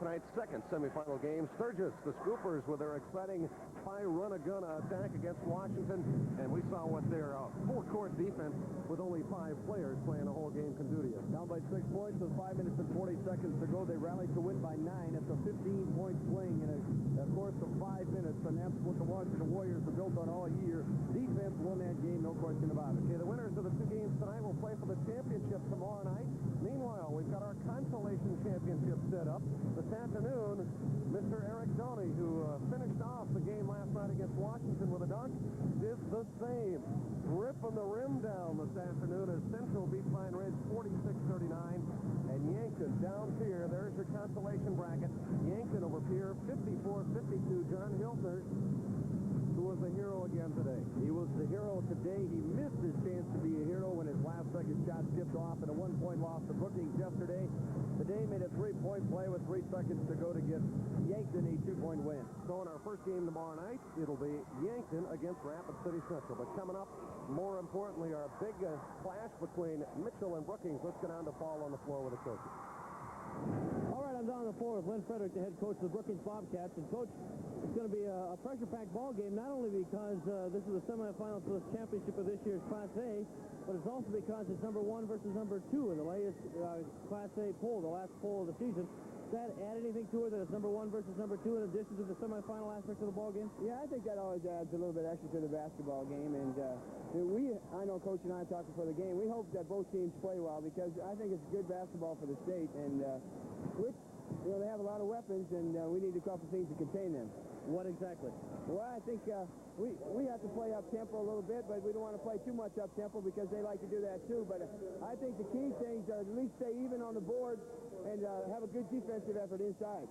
tonight's second semifinal game. Sturgis, the Scoopers, with their exciting run-a-gun attack against Washington. And we saw what their full-court defense with only 5 players playing the whole game can do to you. Down by 6 points with 5 minutes and 40 seconds to go. They rallied to win by 9. It's a 15-point swing in a course of 5 minutes. And that's what the Washington Warriors have built on all year. Defense won that game, no question about it. Okay, the winners of the 2 games tonight will play for the championship tomorrow night. Meanwhile, we've got our consolation championship set up. This afternoon, Mr. Eric Doney, who finished off the game last night against Washington with a dunk, did the same. Ripping the rim down this afternoon as Central beat Pine Ridge 46-39. And Yankton down Pier, there's your consolation bracket. Yankton over Pier 54-52. John Hiltner, who was the hero again today. He was the hero today. He missed his chance to be a hero when his last-second shot tipped off in a 1-point loss to Brookings yesterday. Today made a 3-point play with 3 seconds to go to get Yankton a 2-point win. So in our first game tomorrow night, it'll be Yankton against Rapid City Central. But coming up, more importantly, our big clash between Mitchell and Brookings. Let's get on to Paul on the floor with the coaches. All right, I'm down on the floor with Lynn Friedrick, the head coach of the Brookings Bobcats. And, Coach, it's going to be a pressure-packed ball game, not only because this is the semifinals for the championship of this year's Class A, but it's also because it's number 1 versus number 2 in the latest Class A poll, the last poll of the season. Does that add anything to it that it's number 1 versus number 2 in addition to the semifinal aspect of the ball game? Yeah, I think that always adds a little bit extra to the basketball game. And I know Coach and I talking for the game, we hope that both teams play well because I think it's good basketball for the state. And they have a lot of weapons, and we need a couple things to contain them. What exactly? Well, I think we have to play up-tempo a little bit, but we don't want to play too much up-tempo because they like to do that too. But I think the key things are at least stay even on the board and have a good defensive effort inside.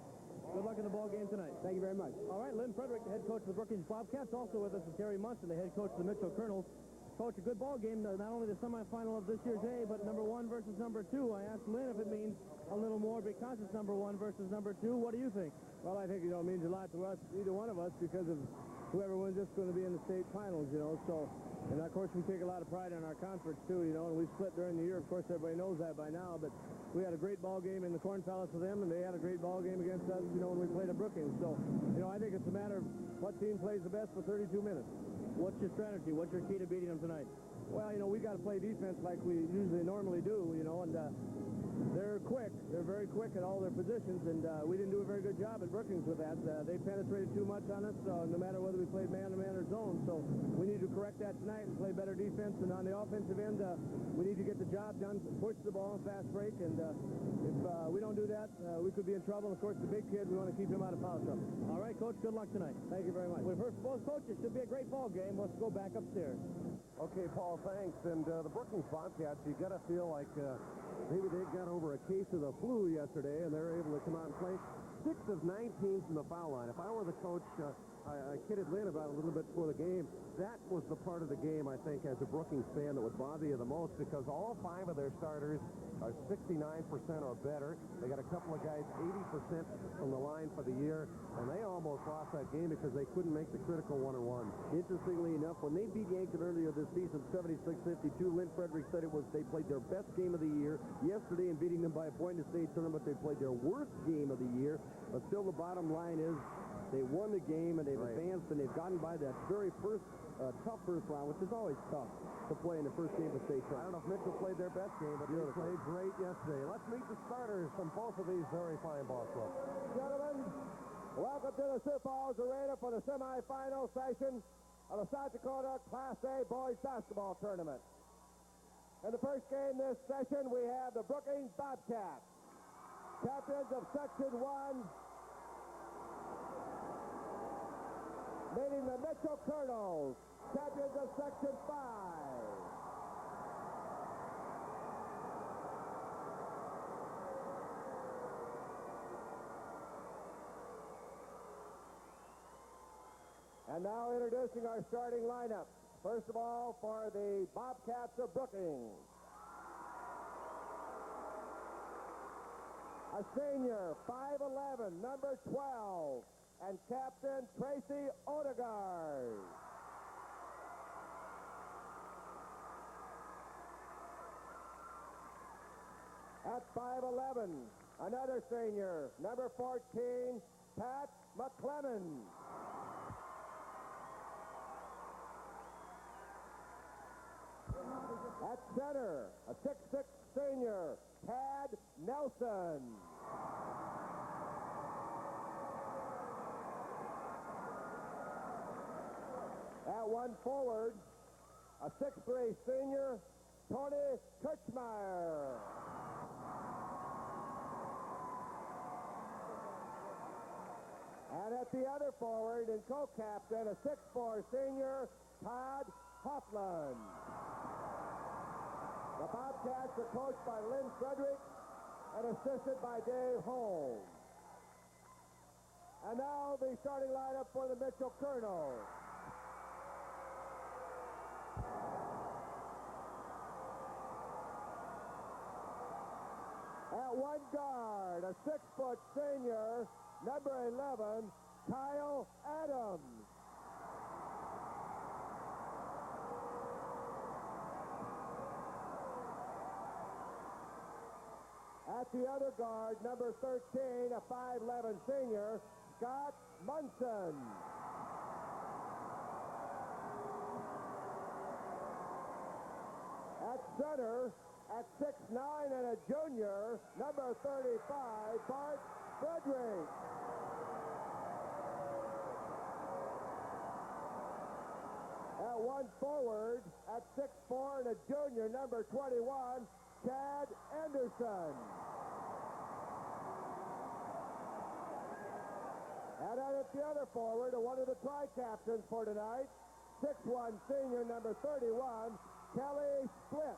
Good luck in the ball game tonight. Thank you very much. All right, Lynn Friedrick, the head coach of the Brookings Bobcats. Also with us is Terry Munson, the head coach of the Mitchell Kernels. Coach, a good ball game, not only the semifinal of this year's A, but number 1 versus number 2. I asked Lynn if it means a little more because it's number 1 versus number 2. What do you think? Well, I think, it means a lot to us, either one of us, because of whoever wins this is going to be in the state finals, So, and of course, we take a lot of pride in our conference, too, and we split during the year. Of course, everybody knows that by now, but we had a great ball game in the Corn Palace with them, and they had a great ball game against us, when we played at Brookings. So, I think it's a matter of what team plays the best for 32 minutes. What's your strategy? What's your key to beating them tonight? Well, we got to play defense like we usually normally do, and they're quick. They're very quick at all their positions, and we didn't do a very good job at Brookings with that. They penetrated too much on us, no matter whether we played man-to-man or zone. So we need to correct that tonight and play better defense. And on the offensive end, we need to get the job done, push the ball and fast break. And if we don't do that, we could be in trouble. Of course, the big kid, we want to keep him out of foul trouble. All right, Coach, good luck tonight. Thank you very much. We've heard from both coaches. Should be a great ball game. Let's go back upstairs. Okay, Paul, thanks. And the Brookings Bobcats, you got to feel like maybe they got over a case of the flu yesterday, and they're able to come out and play 6 of 19 from the foul line. If I were the coach, I kidded Lynn about it a little bit before the game. That was the part of the game, I think, as a Brookings fan that would bother you the most because all 5 of their starters are 69% or better. They got a couple of guys 80% from the line for the year, and they almost lost that game because they couldn't make the critical one-on-one. Interestingly enough, when they beat Yankton earlier this season, 76-52, Lynn Friedrick said they played their best game of the year. Yesterday, in beating them by a point in the state tournament, they played their worst game of the year. But still, the bottom line is they won the game, and they've advanced, and they've gotten by that very tough first round, which is always tough to play in the first game of state tournament. I don't know if Mitchell played their best game, but they played great yesterday. Let's meet the starters from both of these very fine ball clubs. Gentlemen, welcome to the Sioux Falls Arena for the semifinal session of the South Dakota Class A Boys Basketball Tournament. In the first game this session, we have the Brookings Bobcats, champions of Section 1, meeting the Mitchell Kernels, champions of Section 5. And now introducing our starting lineup. First of all, for the Bobcats of Brookings. A senior, 5'11", number 12, and Captain Tracy Odegaard. At 5'11", Another senior, number 14, Pat McClellan. At center, a 6'6" senior, Tad Nelson. At one forward, a 6'3" senior, Tony Kirchmeyer. And at the other forward and co-captain, a 6'4" senior, Todd Hoffman. The Bobcats are coached by Lynn Friedrick and assisted by Dave Holmes. And now the starting lineup for the Mitchell Kernels. At one guard, a 6-foot senior, number 11, Kyle Adams. At the other guard, number 13, a 5'11" senior, Scott Munson. At center, at 6'9" and a junior, number 35, Bart Friedrick. At one forward, at 6'4" and a junior, number 21, Chad Anderson. And at the other forward, one of the tri-captains for tonight, 6'1" senior, number 31, Kelly Split.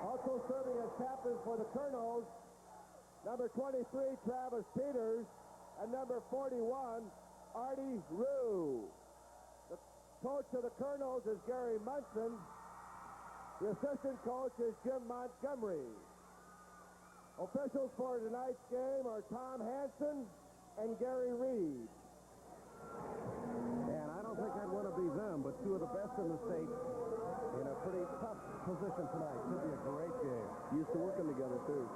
Also serving as captains for the Kernels, number 23, Travis Peters, and number 41, Artie Rue. The coach of the Kernels is Gary Munson. The assistant coach is Jim Montgomery. Officials for tonight's game are Tom Hansen and Gary Reed. And I don't think I'd want to be them, but two of the best in the state in a pretty tough position tonight. Should be a great game. Used to working together, too.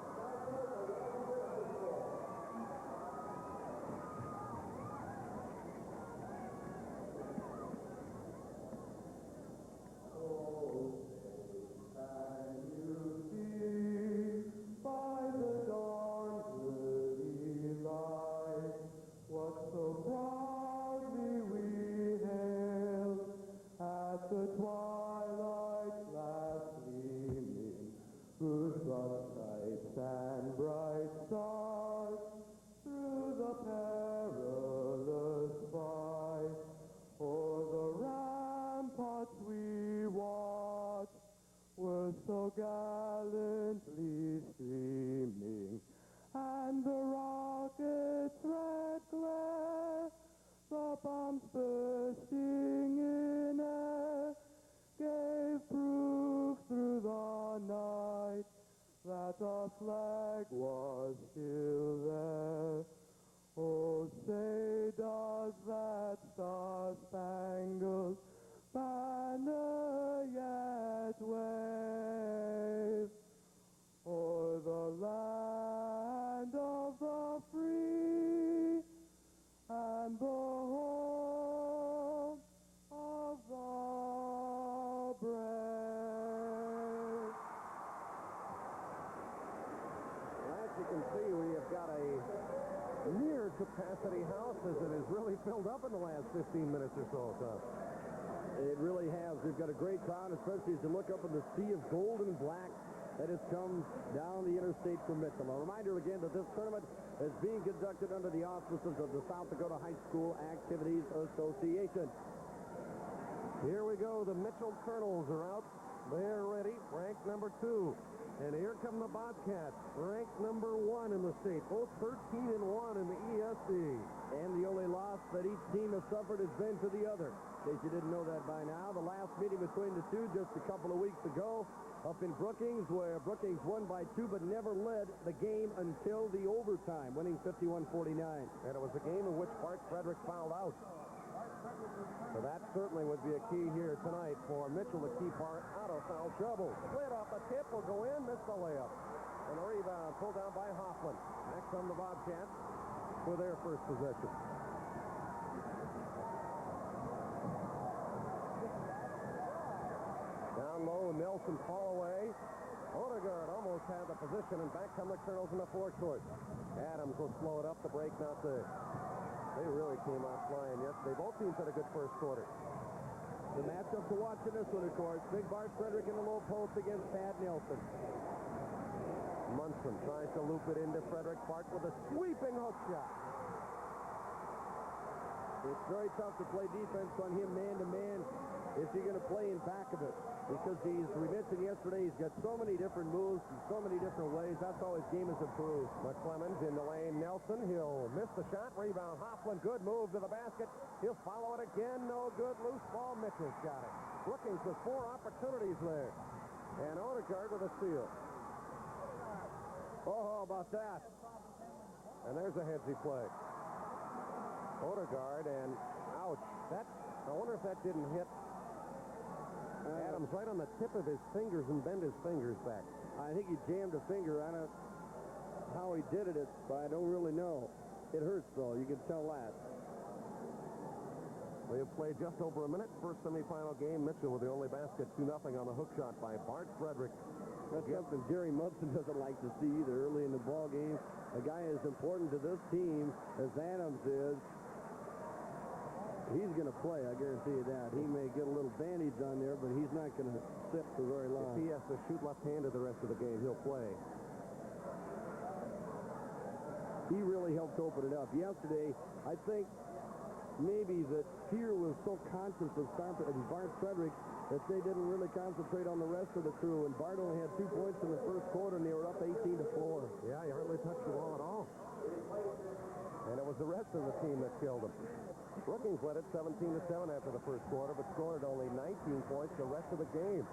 Capacity house as it has really filled up in the last 15 minutes or so, Tom. It really has. We've got a great crowd, especially as you look up in the sea of gold and black that has come down the interstate from Mitchell. A reminder again that this tournament is being conducted under the auspices of the South Dakota High School Activities Association. Here we go. The Mitchell Kernels are out. They're ready. Ranked number 2. And here come the Bobcats, ranked number 1 in the state, both 13-1 in the ESC. And the only loss that each team has suffered has been to the other. In case you didn't know that by now, the last meeting between the two just a couple of weeks ago up in Brookings, where Brookings won by 2 but never led the game until the overtime, winning 51-49. And it was a game in which Bart Friedrick fouled out. So that certainly would be a key here tonight for Mitchell to keep Bart out of foul trouble. Split off the tip will go in, missed the layup. And the rebound pulled down by Hoffman. Next on the Bobcats for their first possession. Down low, Nelson fall away. Odegaard almost had the position, and back come the Kernels in the forecourt. Adams will slow it up. The break not there. They really came out flying yesterday. Both teams had a good first quarter. The matchup to watch in this one, of course. Big Bart Friedrick in the low post against Tad Nelson. Munson tries to loop it into Frederick. Bart with a sweeping hook shot. It's very tough to play defense on him man-to-man if you're going to play in back of it. Because we mentioned yesterday, he's got so many different moves in so many different ways. That's how his game has improved. McClemens in the lane. Nelson, he'll miss the shot. Rebound. Hoffman, good move to the basket. He'll follow it again. No good. Loose ball. Mitchell's got it. Brookings with 4 opportunities there. And Odegaard with a steal. Oh, how about that? And there's a headsy play. Odegaard, and ouch. I wonder if that didn't hit Adams right on the tip of his fingers and bend his fingers back. I think he jammed a finger. I don't know how he did it, but I don't really know. It hurts, though. You can tell that. We have played just over a minute. First semifinal game. Mitchell with the only basket, 2-0 on the hook shot by Bart Friedrick. That's something Jerry Munson doesn't like to see either early in the ball game. A guy as important to this team as Adams is, he's going to play, I guarantee you that. He may get a little bandage on there, but he's not going to sit for very long. If he has to shoot left-handed the rest of the game, he'll play. He really helped open it up. Yesterday, I think maybe that Fear was so conscious of Bart Friedrick that they didn't really concentrate on the rest of the crew. And Bart only had 2 points in the first quarter, and they were up 18-4. Yeah, he hardly touched the ball at all. And it was the rest of the team that killed him. Brookings led it 17-7 after the first quarter, but scored only 19 points the rest of the game.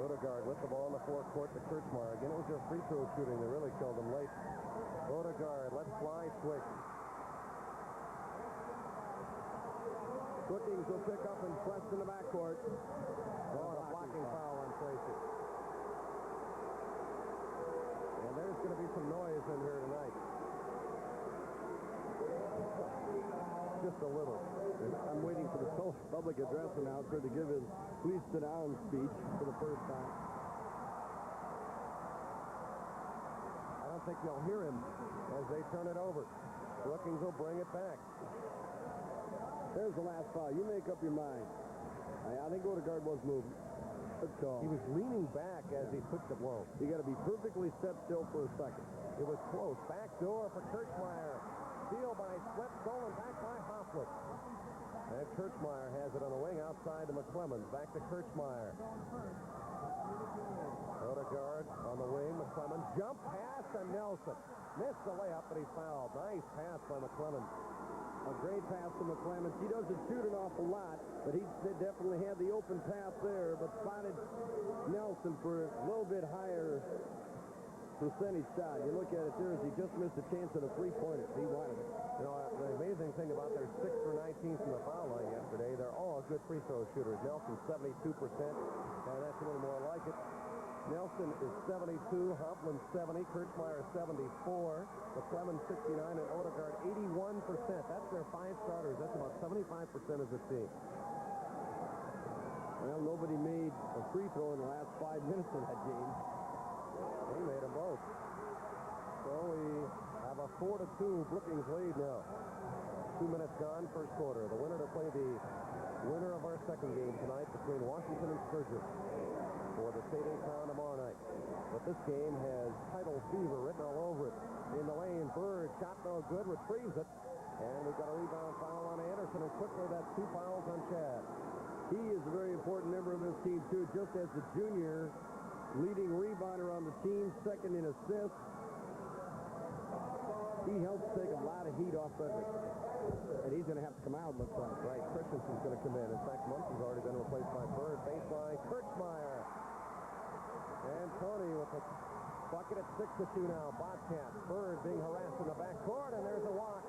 Odegaard with the ball in the forecourt to Kirchmeier. Again, it was their free throw shooting that really killed them late. Odegaard, let's fly switch. Brookings will pick up and press in the backcourt. Oh, a blocking foul on Tracy. And there's going to be some noise in here tonight. Just a little. I'm waiting for the public address announcer to give his please sit down speech for the first time. I don't think they'll hear him as they turn it over. Brookings will bring it back. There's the last foul. You make up your mind. I think Odegaard was moving. Good call. He was leaning back as he took the blow. You got to be perfectly set still for a second. It was close. Back door for Kirchmeier. Steal by Swift, stolen back by Hoffman. And Kirchmeier has it on the wing outside to McClemens. Back to Kirchmeier. Odegaard on the wing. McClemens. Jump pass to Nelson. Missed the layup, but he fouled. Nice pass by McClemens. A great pass to McClemens. He doesn't shoot an awful lot, but he definitely had the open pass there, but spotted Nelson for a little bit higher percentage shot. You look at it there as he just missed a chance at a three-pointer. He wanted it. You know, the amazing thing about their 6 for 19 from the foul line yesterday, they're all good free throw shooters. Nelson 72%, and that's a little more like it. Nelson is 72, Hoffman 70, Kirchmeier 74, McClemens 69, and Odegaard 81%. That's their 5 starters. That's about 75% of the team. Well, nobody made a free throw in the last 5 minutes of that game. They made them both. So we have a 4-2 Brookings lead now. 2 minutes gone, first quarter. The winner to play the winner of our second game tonight between Washington and Sturgis for the state A crown tomorrow night. But this game has title fever written all over it. In the lane, Bird, shot no good, retrieves it. And we've got a rebound foul on Anderson, and quickly that's 2 fouls on Chad. He is a very important member of this team, too, just as a junior, leading rebounder on the team, second in assists. He helps take a lot of heat off Frederick. And he's going to have to come out, looks like. Right, Christensen's going to come in. In fact, Munson's already been replaced by Bird. Baseline, Kirchmeier. And Tony with the bucket at 6-2 now. Bobcats. Bird being harassed in the backcourt, and there's a walk.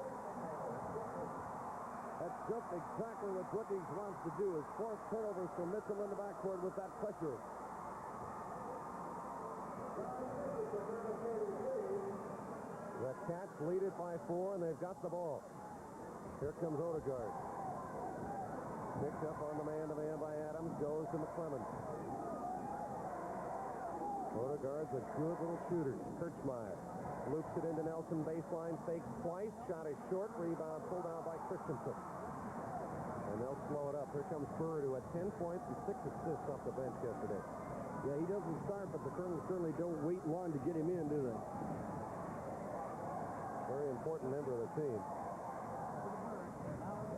That's just exactly what Brookings wants to do, is force turnovers from Mitchell in the backcourt with that pressure. Cats lead it by 4, and they've got the ball. Here comes Odegaard. Picked up on the man-to-man by Adams. Goes to McClellan. Odegaard's a good little shooter. Kirchmeyer loops it into Nelson. Baseline. Fakes twice. Shot is short. Rebound pulled down by Christensen. And they'll slow it up. Here comes Bird, who had 10 points and 6 assists off the bench yesterday. Yeah, he doesn't start, but the Kernels certainly don't wait long to get him in, do they? Very important member of the team.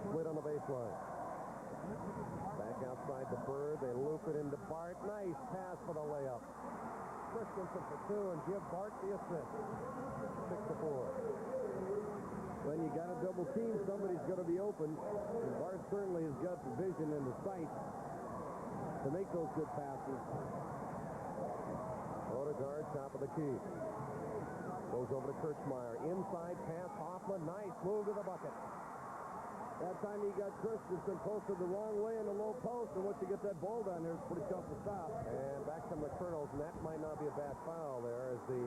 Split on the baseline. Back outside to Bird. They loop it into Bart. Nice pass for the layup. Christensen for 2 and give Bart the assist. 6-4. When you got a double team, somebody's going to be open. And Bart certainly has got the vision and the sight to make those good passes. Odegaard, top of the key. Goes over to Kirchmeyer. Inside pass, Hoffman. Nice move to the bucket. That time he got Christensen posted the wrong way in the low post, and once you get that ball down there, it's pretty tough to stop. And back come the Kernels, and that might not be a bad foul there, as the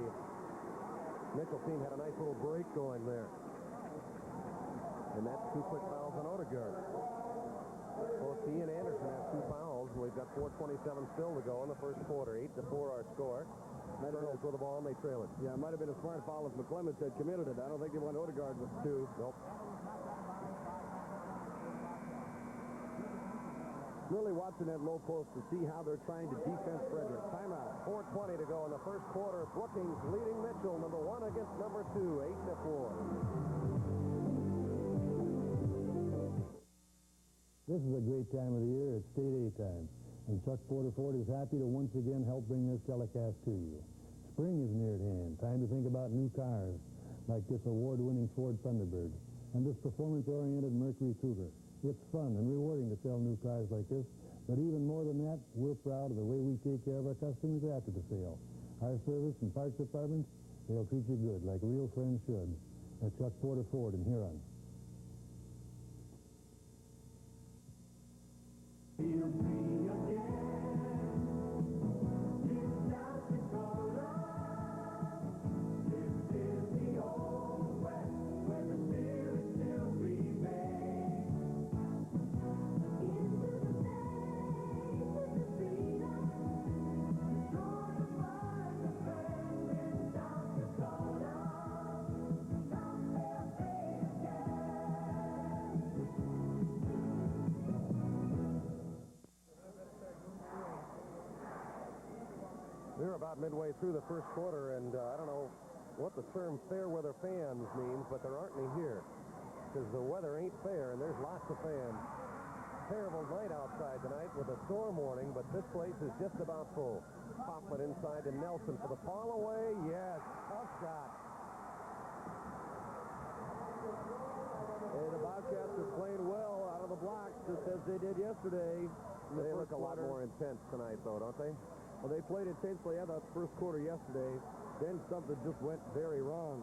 Mitchell team had a nice little break going there. And that's 2 quick fouls on Odegaard. Both he and Anderson have 2 fouls. We've got 4:27 still to go in the first quarter. 8-4 our score. Kernels with the ball, and they trail it. Yeah, it might have been a smart foul if McClemens had committed it. I don't think they want Odegaard with 2. Nope. Really watching that low post to see how they're trying to defense Friedrick. Timeout. 4:20 to go in the first quarter. Brookings leading Mitchell, number 1 against number 2, 8-4. This is a great time of the year. It's State A time. And Chuck Porter Ford is happy to once again help bring this telecast to you. Spring is near at hand. Time to think about new cars, like this award-winning Ford Thunderbird and this performance-oriented Mercury Cougar. It's fun and rewarding to sell new cars like this, but even more than that, we're proud of the way we take care of our customers after the sale. Our service and parts departments, they'll treat you good, like real friends should. At Chuck Porter Ford in Huron. Feel free again in South Dakota. This is the old West where the spirit still remains. Into the face of the freedom, sure to find a friend in South Dakota. South they'll say again. We're about midway through the first quarter, and I don't know what the term fair weather fans means, but there aren't any here because the weather ain't fair, and there's lots of fans. Terrible night outside tonight with a storm warning, but this place is just about full. Hoffman inside to Nelson for the fall away. Yes, tough shot. Hey, the Bobcats are playing well out of the blocks, just as they did yesterday. They look a lot more intense tonight, though, don't they? Well, they played intensely out of the first quarter yesterday. Then something just went very wrong.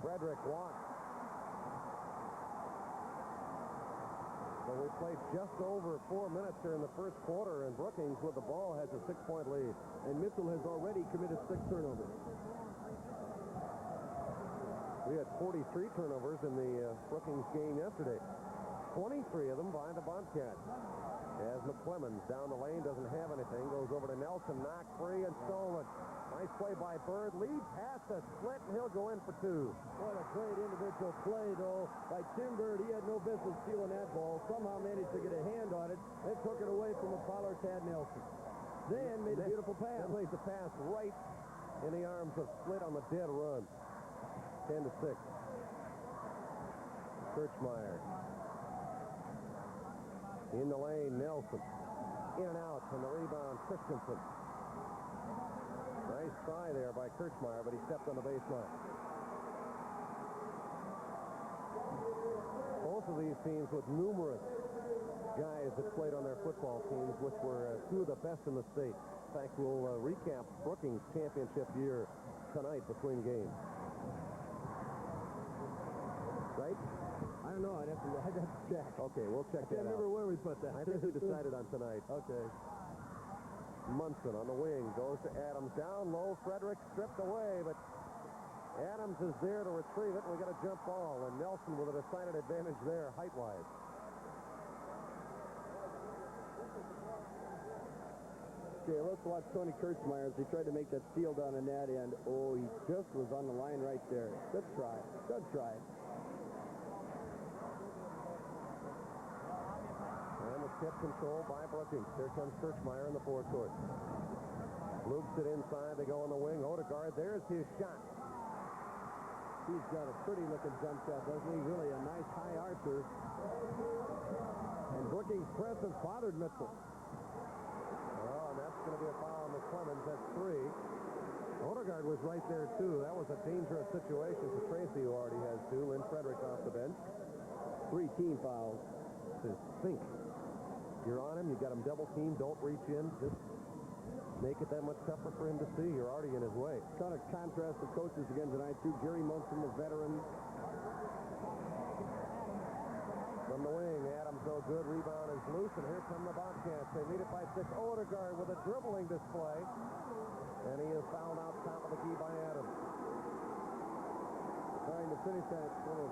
Friedrick walks. So we played just over 4 minutes here in the first quarter, and Brookings with the ball has a 6-point lead. And Mitchell has already committed 6 turnovers. We had 43 turnovers in the Brookings game yesterday. 23 of them by the Bobcats. As McClemens down the lane, doesn't have anything, goes over to Nelson, knocked free and stolen. Nice play by Bird, lead past the split, and he'll go in for 2. What a great individual play, though, by Tim Bird. He had no business stealing that ball. Somehow managed to get a hand on it and took it away from a follower, Tad Nelson. Then made a beautiful pass. Then lays the pass right in the arms of Split on the dead run. 10-6. Kirchmeyer. In the lane, Nelson. In and out from the rebound, Christensen. Nice try there by Kirchmeyer, but he stepped on the baseline. Both of these teams with numerous guys that played on their football teams, which were 2 of the best in the state. In fact, we'll recap Brookings' championship year tonight between games. Right? I don't know. I'd have to check. Okay, we'll check that out. I can't remember where we put that. I think we decided on tonight. Okay. Munson on the wing goes to Adams. Down low, Friedrick stripped away, but Adams Adams is there to retrieve it. We got a jump ball, and Nelson with a decided advantage there, height-wise. Okay, let's watch Tony Kirchmeyer as he tried to make that steal down in that end. Oh, he just was on the line right there. Good try. Good try. And the tip controlled by Brookings. Here comes Kirchmeyer in the forecourt. Loops it inside. They go on the wing. Odegaard, there's his shot. He's got a pretty-looking jump shot, doesn't he? Really a nice high archer. And Brookings' press has bothered Mitchell. Oh, and that's going to be a foul on McClemens. That's 3. Odegaard was right there, too. That was a dangerous situation for Tracy, who already has 2. Lynn Frederick off the bench. 3 team fouls. Just think. You're on him. You got him double teamed. Don't reach in. Just make it that much tougher for him to see. You're already in his way. Kind of contrast the coaches again tonight, too. Gary Munson, the veteran. From the wing, Adams no good. Rebound is loose, and here come the Bobcats. They lead it by 6. Odegaard with a dribbling display. And he is fouled out top of the key by Adams. Trying to finish that little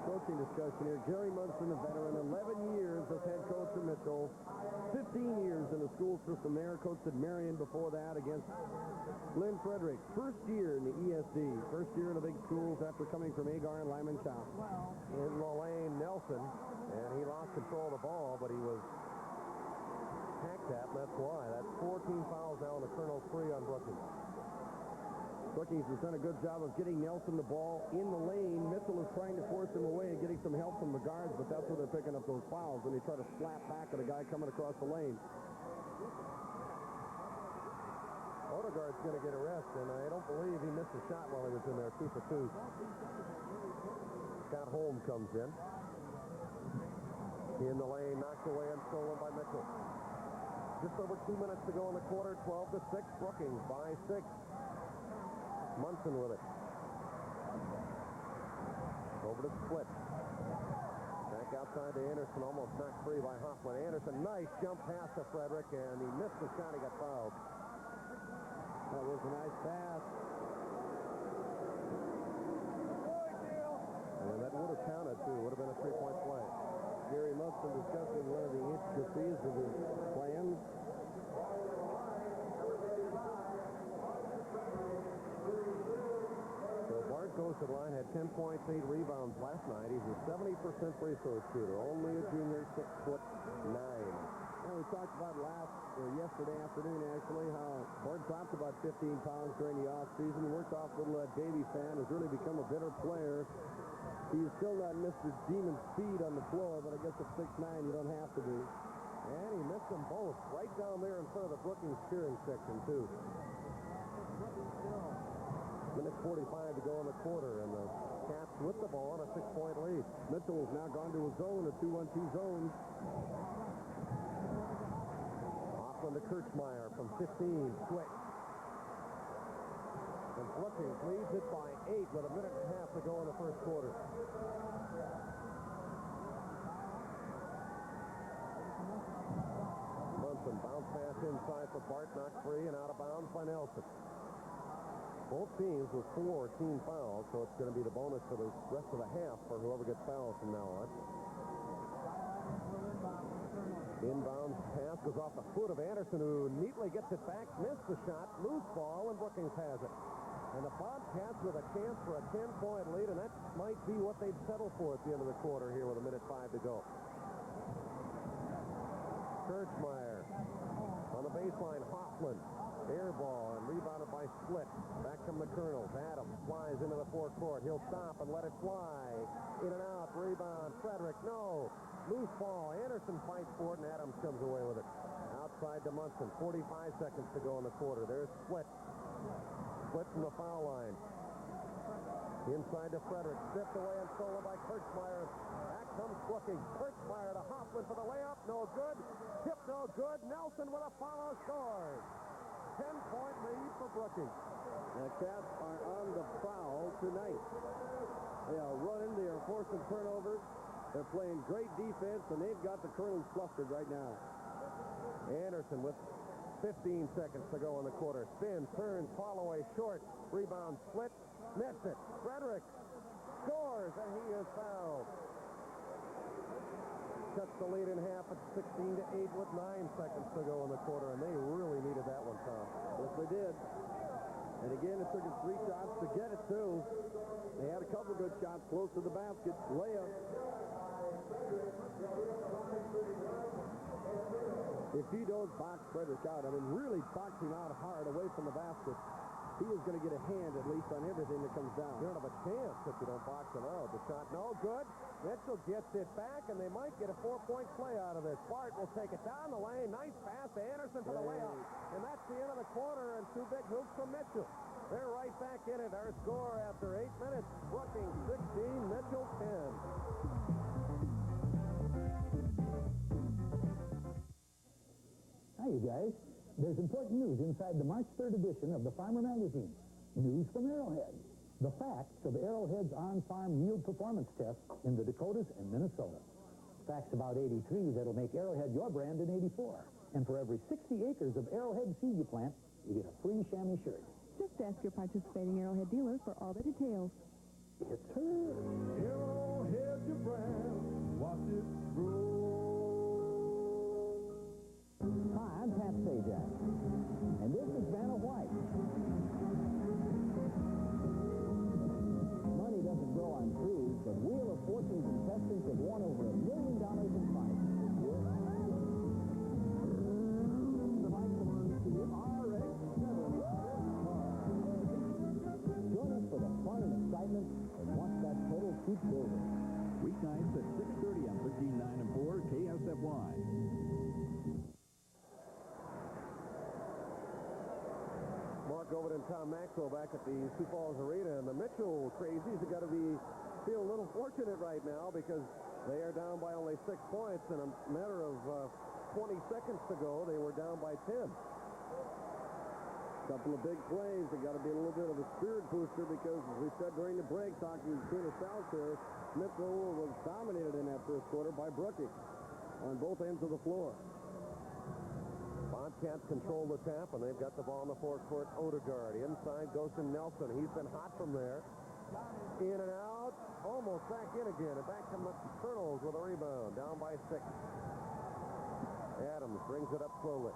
coaching discussion here. Gary Munson, a veteran, 11 years as head coach of Mitchell. 15 years in the school system there. Coached at Marion before that against Lynn Frederick. First year in the ESD. First year in the big schools after coming from Agar and Lyman County. In the lane, Nelson. And he lost control of the ball, but he was hacked at, and that's why. That's 14 fouls now on the Kernels, 3 on Brookings. Brookings has done a good job of getting Nelson the ball in the lane. Mitchell is trying to force him away and getting some help from the guards, but that's where they're picking up those fouls when they try to slap back at a guy coming across the lane. Odegaard's going to get a rest, and I don't believe he missed a shot while he was in there. 2 for 2. Scott Holm comes in. In the lane, knocked away and stolen by Mitchell. Just over 2 minutes to go in the quarter. 12 to 6. Brookings by 6. Munson with it. Over to Split. Back outside to Anderson, almost knocked free by Hoffman. Anderson, nice jump pass to Frederick, and he missed the shot. He got fouled. That was a nice pass. And that would have counted, too. Would have been a 3-point play. Gary Munson discussing one of the intricacies of his plans. Bart goes to the line, had 10 points, 8 rebounds last night. He's a 70% free throw shooter. Only a junior, 6'9". And we talked about yesterday afternoon, actually, how Bart dropped about 15 pounds during the offseason. Worked off little Davey fan, has really become a better player. He's still not Mr. Demon Speed on the floor, but I guess at 6'9", you don't have to be. And he missed them both right down there in front of the Brookings cheering section, too. Minute 45 to go in the quarter, and the Cats with the ball on a 6-point lead. Mitchell has now gone to a zone, a 2-1-2 zone. Hoffman to Kirchmeyer from 15, switch. And Brookings leads it by 8 with a minute and a half to go in the first quarter. Munson bounce pass inside for Bart, knocked free and out of bounds by Nelson. Both teams with 4 team fouls, so it's going to be the bonus for the rest of the half for whoever gets fouls from now on. Inbound pass goes off the foot of Anderson, who neatly gets it back, missed the shot, loose ball, and Brookings has it. And the Bobcats with a chance for a 10-point lead, and that might be what they'd settle for at the end of the quarter here with a minute 5 to go. Kirchmeyer on the baseline, Hoffman. Air ball and rebounded by Split. Back from the Kernels. Adams flies into the forecourt. He'll stop and let it fly. In and out. Rebound. Friedrick. No. Loose ball. Anderson fights for it, and Adams comes away with it. Outside to Munson. 45 seconds to go in the quarter. There's Split. Split from the foul line. Inside to Friedrick. Stripped away and stolen by Kirchmeyer. Back comes Brookings. Kirchmeyer to Hoffman for the layup. No good. Tip no good. Nelson with a follow scores. 10-point lead for Brookings. The Cats are on the prowl tonight. They are running. They are forcing turnovers. They're playing great defense, and they've got the Kernels flustered right now. Anderson with 15 seconds to go in the quarter. Spins, turns, fall away short. Rebound Split. Missed it. Friedrick scores, and he is fouled. Cuts the lead in half at 16-8 with 9 seconds to go in the quarter, and they really needed that one, Tom. Yes, they did. And again, it took us 3 shots to get it, too. They had a couple good shots close to the basket. Layup. If he don't box Friedrick out, I mean, really box him out hard away from the basket, he is going to get a hand at least on everything that comes down. You don't have a chance if you don't box him out. The shot no good. Mitchell gets it back, and they might get a 4-point play out of this. Bart will take it down the lane. Nice pass to Anderson for the layup. And that's the end of the quarter, and 2 big hoops from Mitchell. They're right back in it. Our score after 8 minutes, Brookings 16, Mitchell 10. Hi, you guys. There's important news inside the March 3rd edition of the Farmer Magazine. News from Arrowhead. The facts of Arrowhead's on-farm yield performance test in the Dakotas and Minnesota. Facts about 83 that'll make Arrowhead your brand in 84. And for every 60 acres of Arrowhead seed you plant, you get a free chamois shirt. Just ask your participating Arrowhead dealer for all the details. It's her. Arrowhead your brand, watch it grow. Hi, I'm Pat Sajak. And this is Vanna White. Money doesn't grow on trees, but Wheel of Fortune contestants have won over $1 million in prizes. The mic belongs to RX-7. Join us for the fun and excitement and watch that total keep building. Weeknights at 6:30 on 15, 9, and 4 KSFY. Mark Ovid and Tom Maxwell back at the Sioux Falls Arena, and the Mitchell Crazies have got to feel a little fortunate right now because they are down by only 6 points. In a matter of 20 seconds to go, they were down by 10. Couple of big plays. They got to be a little bit of a spirit booster because, as we said during the break, talking between ourselves here, Mitchell was dominated in that first quarter by Brookings on both ends of the floor. Bobcats control the tap, and they've got the ball in the forecourt. Odegaard inside goes to Nelson. He's been hot from there. In and out, almost back in again, and back to the Kernels with a rebound, down by 6. Adams brings it up slowly.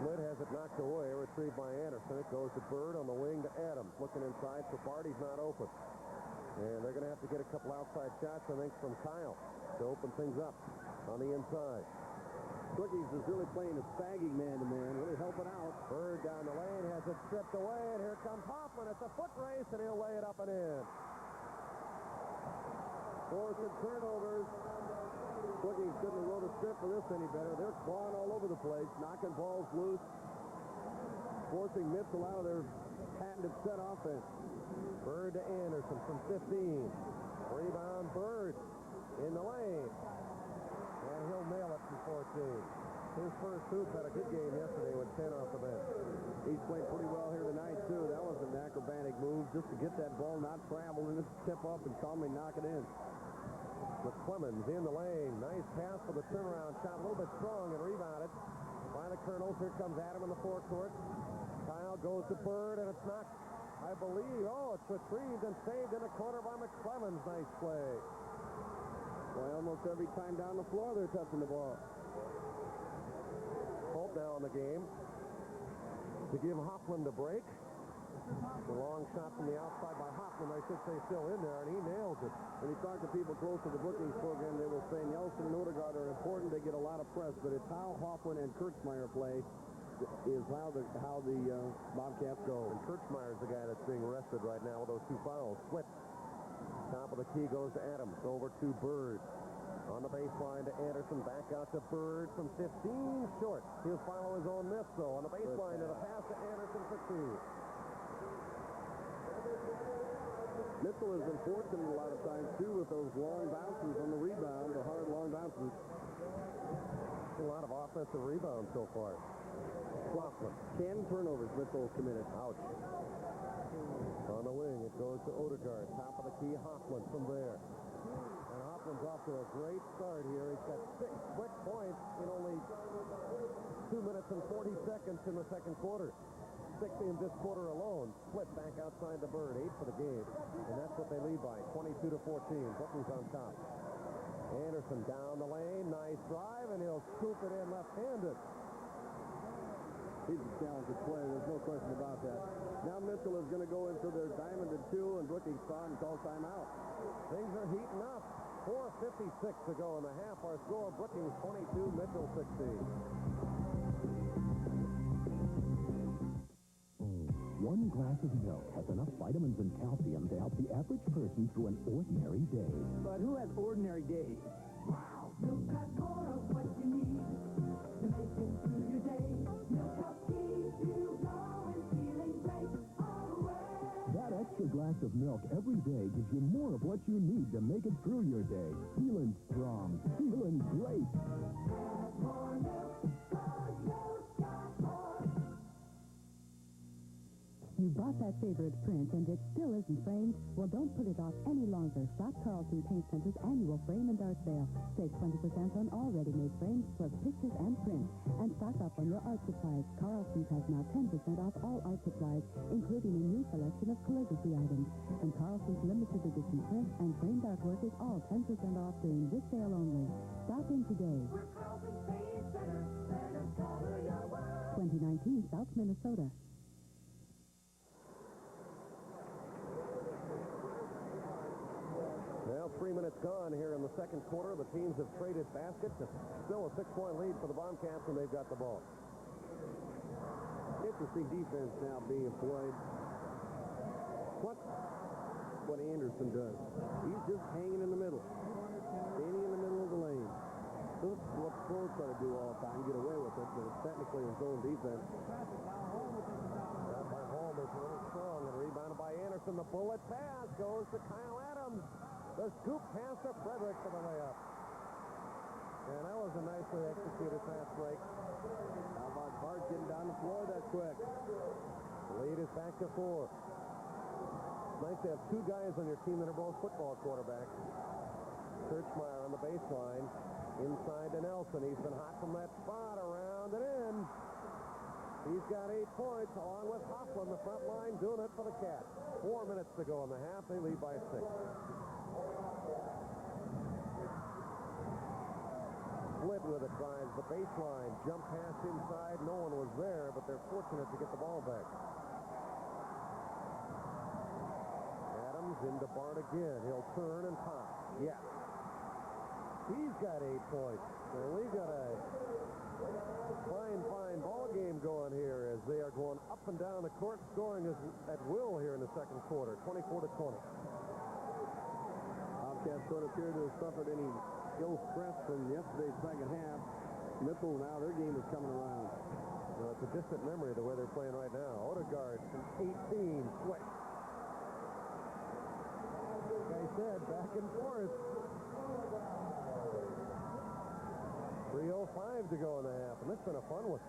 Split has it knocked away, retrieved by Anderson. It goes to Bird on the wing to Adams. Looking inside for Barty's not open. And they're going to have to get a couple outside shots, I think, from Kyle to open things up on the inside. Brookings is really playing a sagging man-to-man, really helping out. Bird down the lane, has it stripped away, and here comes Hoffman. It's a foot race, and he'll lay it up and in. Forcing turnovers. Brookings couldn't have wrote a script for this any better. They're clawing all over the place, knocking balls loose, forcing Mitchell out of their patented set offense. Bird to Anderson from 15. Rebound, Bird in the lane. And he'll nail it from 14. His first hoop had a good game yesterday with 10 off the bench. He's played pretty well here tonight, too. That was an acrobatic move just to get that ball not travel and just tip up and calmly knock it in. McClemens in the lane. Nice pass for the turnaround shot. A little bit strong and rebounded by the Kernels. Here comes Adam in the forecourt. Kyle goes to Bird, and it's knocked, I believe. Oh, it's retrieved and saved in the corner by McClemens. Nice play. Boy, almost every time down the floor they're touching the ball. Holt now in the game to give Hoffman the break. The long shot from the outside by Hoffman, I should say, still in there, and he nails it. When you talk to people close to the Brookings program, they will say Nelson and Odegaard are important. They get a lot of press, but it's how Hoffman and Kirchmeier play is how the Bobcats go. And Kirchmeier's the guy that's being arrested right now with those 2 fouls. Split. Top of the key goes to Adams. Over to Bird. On the baseline to Anderson. Back out to Bird from 15. Short. He'll follow his own miss, though. On the baseline to the pass to Anderson for 2. Mitchell has been fortunate a lot of times, too, with those long bounces on the rebound, the hard long bounces. A lot of offensive rebounds so far. Hoffman. 10 turnovers Mitchell committed. Ouch. On the wing, it goes to Odegaard. Top of the key, Hoffman from there. And Hoffman's off to a great start here. He's got 6 quick points in only 2 minutes and 40 seconds in the second quarter. 6 in this quarter alone. Split back outside the bird. 8 for the game. And that's what they lead by. 22-14. Brookings on top. Anderson down the lane. Nice drive, and he'll scoop it in left-handed. He's a talented player. There's no question about that. Now Mitchell is going to go into their diamond and 2, and Brookings saw and call timeout. Things are heating up. 4:56 to go in the half. Our score, Brookings 22, Mitchell 16. One glass of milk has enough vitamins and calcium to help the average person through an ordinary day. But who has ordinary days? Wow. Milk has more of what you need to make it through your day. Milk helps keep you going, feeling great all the way. That extra glass of milk every day gives you more of what you need to make it through your day. Feeling strong, feeling great. Have more milk, 'cause milk's got more. You bought that favorite print and it still isn't framed? Well, don't put it off any longer. Shop Carlson Paint Center's annual frame and art sale. Save 20% on all ready-made frames plus pictures and prints. And stock up on your art supplies. Carlson's has now 10% off all art supplies, including a new selection of calligraphy items. And Carlson's limited edition print and framed artwork is all 10% off during this sale only. Stop in today. We're Carlson Paint Center, let us color your world. 2019 South Minnesota. Well, 3 minutes gone here in the second quarter. The teams have traded baskets. It's still a 6-point lead for the Bombcats, and they've got the ball. Interesting defense now being employed. Watch what Anderson does. He's just hanging in the middle. Standing in the middle of the lane. This is what pros try to do all the time, get away with it, but it's technically his own defense. Got by Holm is a little strong and rebounded by Anderson. The bullet pass goes to Kyle Adams. The scoop pass to Friedrick for the layup. And that was a nicely executed fast break. How about Bart getting down the floor that quick? The lead is back to 4. Nice to have 2 guys on your team that are both football quarterbacks. Kirchmeyer on the baseline. Inside to Nelson. He's been hot from that spot, around and in. He's got 8 points, along with Hoffman, the front line, doing it for the Cats. 4 minutes to go in the half. They lead by 6. Split with it, drives the baseline. Jump pass inside. No one was there, but they're fortunate to get the ball back. Adams into Bart again. He'll turn and pop. Yes. He's got 8 points. And we've got a fine ball game going here as they are going up and down the court, scoring at will here in the second quarter, 24-20. Bobcats don't appear to have suffered any ill stress from yesterday's second half. Mitchell, now their game is coming around. Well, it's a distant memory the way they're playing right now. Odegaard from 18, switch. Like I said, back and forth. 3:05 to go in the half, and this has been a fun one.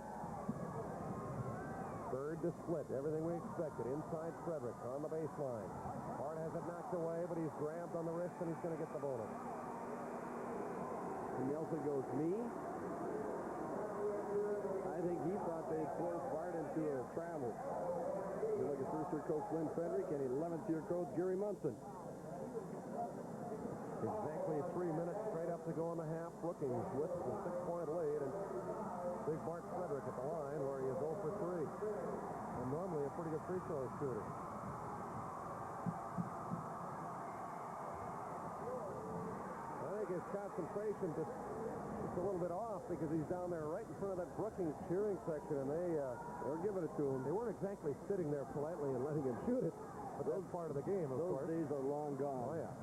Third to split, everything we expected. Inside Friedrick on the baseline. Bart has it knocked away, but he's grabbed on the wrist, and he's going to get the bonus. And Nelson goes, me? I think he thought they'd force Bart into a travel. You look at first-year coach Lynn Friedrick and 11th-year coach Gary Munson. Exactly 3 minutes straight up to go in the half. Brookings with the 6-point lead, and big Bart Friedrick at the line where he is 0 for 3. And normally a pretty good free throw shooter. I think his concentration just a little bit off because he's down there right in front of that Brookings cheering section, and they're giving it to him. They weren't exactly sitting there politely and letting him shoot it, but that's part of the game, of course. Those days are long gone. Oh, yeah.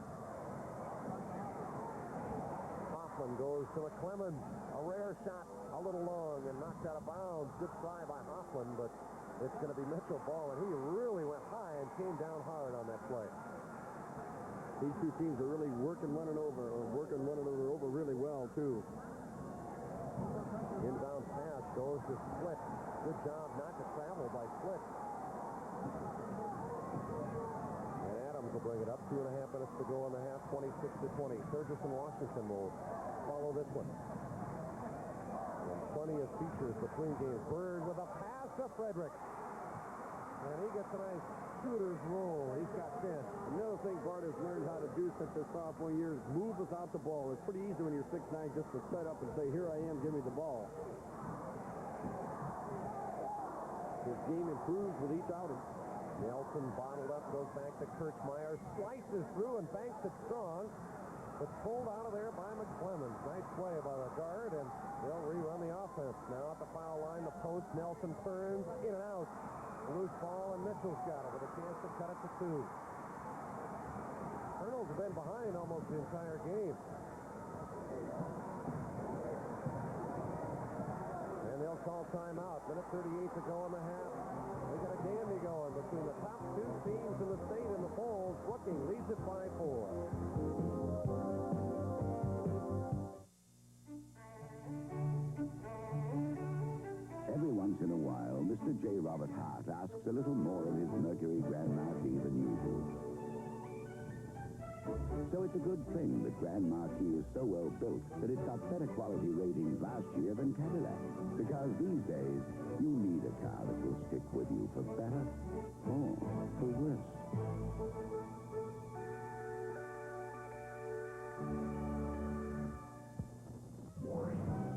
Hoffman goes to McClellan. A rare shot, a little long, and knocked out of bounds. Good try by Hoffman, but it's going to be Mitchell ball, and he really went high and came down hard on that play. These two teams are really working one another over really well, too. Inbound pass goes to Split. Good job not to travel by Split. And Adams will bring it up. 2.5 minutes to go in the half, 26-20. Sturgis and Washington will follow this one. And funniest features between games. Bird with a pass to Friedrick. And he gets a nice shooter's roll. He's got 10. Another thing Bart has learned how to do since his sophomore year is move without the ball. It's pretty easy when you're 6'9" just to set up and say, here I am, give me the ball. His game improves with each outing. Nelson bottled up, goes back to Kirchmeyer, slices through and banks it strong, but pulled out of there by McClemmons. Nice play by the guard, and they'll rerun the offense. Now at the foul line, the post, Nelson turns, in and out. Loose ball, and Mitchell's got it with a chance to cut it to 2. Kernels have been behind almost the entire game. And they'll call timeout. Minute 38 to go in the half. They got a dandy going between the top 2 teams in the state and the polls. Brookings leads it by 4. Every once in a while, Mr. J. Robert Hart asks a little more of his Mercury Grand Marquis than usual. So it's a good thing that Grand Marquis is so well built that it got better quality ratings last year than Cadillac. Because these days, you need a car that will stick with you for better or for worse.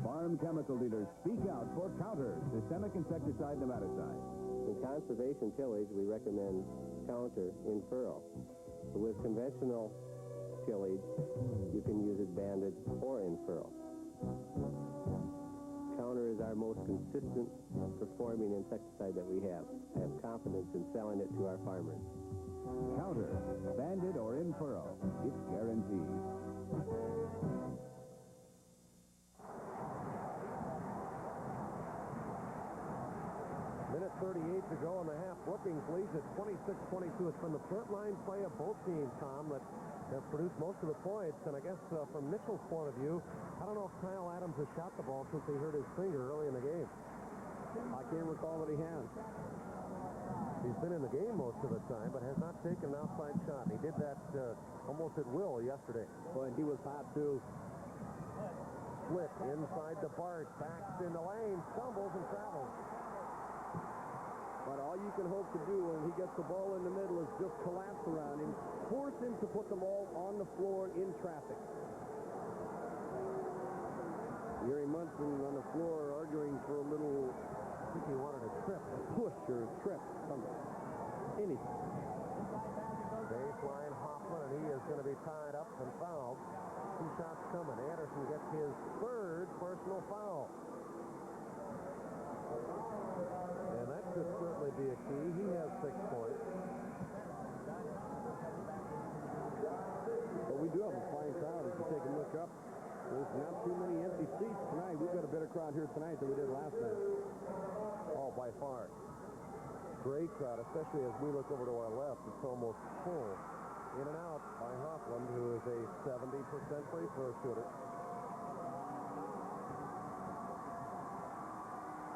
Farm chemical dealers, speak out for Counter, systemic insecticide nematicide. In conservation tillage, we recommend Counter in furrow. With conventional tillage, you can use it banded or in furrow. Counter is our most consistent performing insecticide that we have. I have confidence in selling it to our farmers. Counter, banded or in furrow. It's guaranteed. Minute 38 to go in the half. Brookings leads at 26-22. It's been the front line play of both teams, Tom, that have produced most of the points. And I guess from Mitchell's point of view, I don't know if Kyle Adams has shot the ball since he hurt his finger early in the game. I can't recall that he has. He's been in the game most of the time, but has not taken an outside shot. He did that almost at will yesterday. Boy, and he was hot, too. Split inside the Bart, backs in the lane, stumbles and travels. But all you can hope to do when he gets the ball in the middle is just collapse around him, force him to put them all on the floor in traffic. Gary Munson on the floor arguing for a little, I think he wanted a trip. Push or trip, something. Anything. Baseline Hoffman, and he is going to be tied up and fouled. 2 shots coming. Anderson gets his 3rd personal foul. And that could certainly be a key. He has 6 points. But we do have a fine crowd if you take a look up. There's not too many empty seats tonight. We've got a better crowd here tonight than we did last night. Oh, by far. Great crowd, especially as we look over to our left. It's almost full. In and out by Hoffman, who is a 70% free throw shooter.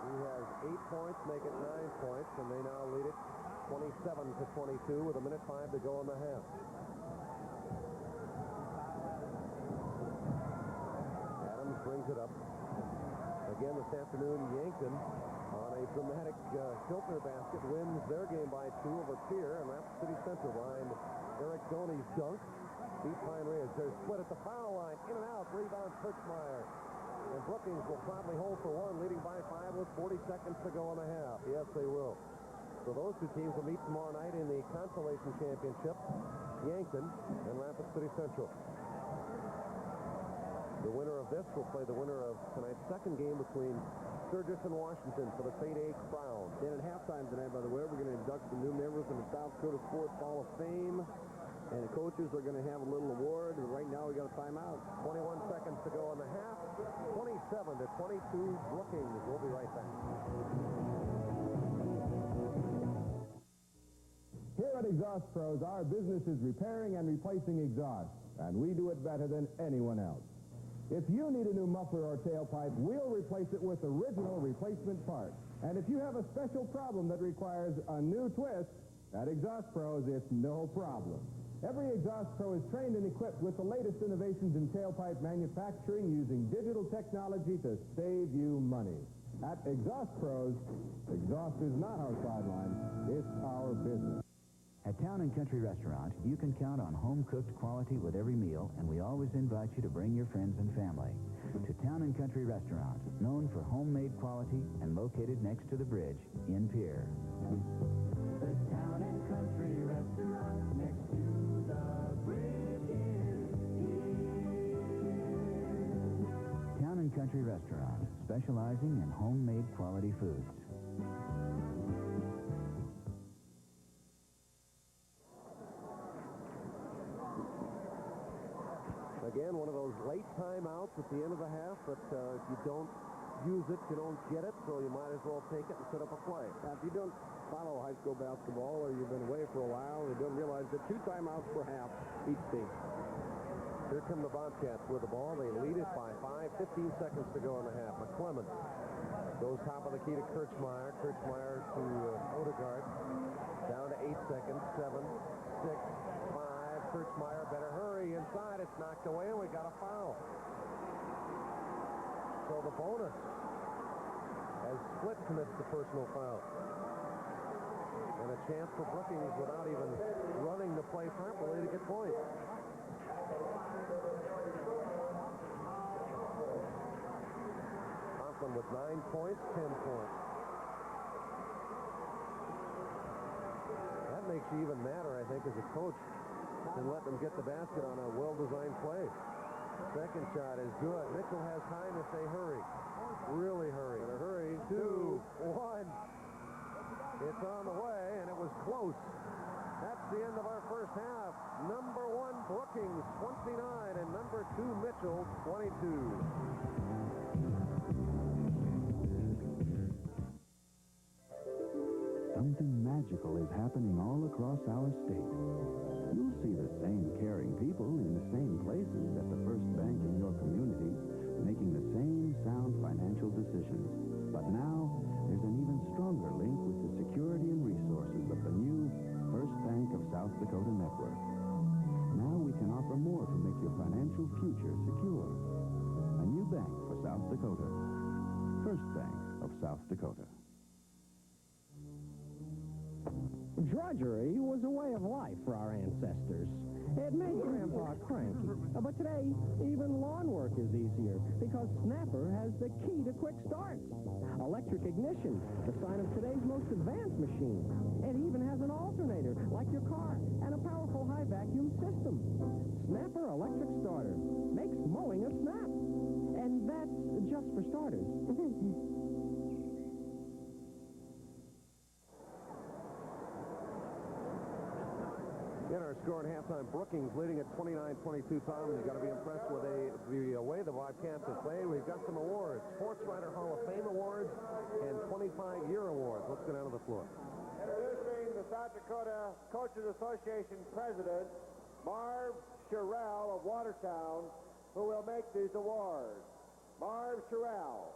He has 8 points, make it 9 points, and they now lead it 27-22 with a minute 5 to go in the half. Adams brings it up. Again this afternoon, Yankton on a dramatic filter basket wins their game by 2 over Pierre, and Rapid City Central behind Eric Doney's dunk. Beat Pine Ridge. They're split at the foul line. In and out. Rebound Kirchmeyer. And Brookings will probably hold for 1, leading by 5 with 40 seconds to go in the half. Yes, they will. So those 2 teams will meet tomorrow night in the consolation championship. Yankton and Rapid City Central. The winner of this will play the winner of tonight's 2nd game between Sturgis and Washington for the St. A crown. And at halftime tonight, by the way, we're going to induct some new members in the South Dakota Sports Hall of Fame. And the coaches are going to have a little award. And right now, we got a timeout. 21 seconds to go in the half. 27-22 Brookings. We'll be right back. Here at Exhaust Pros, our business is repairing and replacing exhaust, and we do it better than anyone else. If you need a new muffler or tailpipe, we'll replace it with original replacement parts. And if you have a special problem that requires a new twist, at Exhaust Pros, it's no problem. Every exhaust pro is trained and equipped with the latest innovations in tailpipe manufacturing using digital technology to save you money. At Exhaust Pros, exhaust is not our sideline, it's our business. At Town & Country Restaurant, you can count on home-cooked quality with every meal, and we always invite you to bring your friends and family. To Town & Country Restaurant, known for homemade quality and located next to the bridge in Pier. The Town and Country Restaurant next to the bridge is here. Town & Country Restaurant, specializing in homemade quality foods. Again, one of those late timeouts at the end of the half, but if you don't use it, you don't get it, so you might as well take it and set up a play. Now, if you don't follow high school basketball or you've been away for a while, you don't realize that 2 timeouts per half each team. Here come the Bobcats with the ball. They lead it by 15 seconds to go in the half. McClellan goes top of the key to Kirchmeyer. Kirchmeyer to Odegaard. Down to 8 seconds. 7, 6, 5. Kirchmeyer better hurry inside. It's knocked away, and we got a foul. So the bonus as Split commits the personal foul. And a chance for Brookings without even running the play properly to get points. Conklin with 9 points, 10 points. That makes you even madder, I think, as a coach, and let them get the basket on a well-designed play. Second shot is good. Mitchell has time to say hurry. Really hurry. In a hurry. 2, 1. It's on the way, and it was close. That's the end of our first half. Number 1, Brookings, 29, and number 2, Mitchell, 22. Something magical is happening all across our state. You'll see the same caring people in the same places at the first bank in your community, making the same sound financial decisions. But now, there's an even stronger link with the security and resources of the new First Bank of South Dakota network. Now we can offer more to make your financial future secure. A new bank for South Dakota. First Bank of South Dakota. Drudgery was a way of life for our ancestors. It made Grandpa cranky. But today, even lawn work is easier because Snapper has the key to quick starts. Electric ignition, the sign of today's most advanced machine. It even has an alternator, like your car, and a powerful high vacuum system. Snapper Electric Starter makes mowing a snap. And that's just for starters. In our score at halftime, Brookings leading at 29-22. Tom, you've got to be impressed with the way the Bobcats have played. We've got some awards, Sports Writer Hall of Fame awards, and 25-year awards. Let's go down to the floor. Introducing the South Dakota Coaches Association President, Marv Sherrill of Watertown, who will make these awards. Marv Sherrill.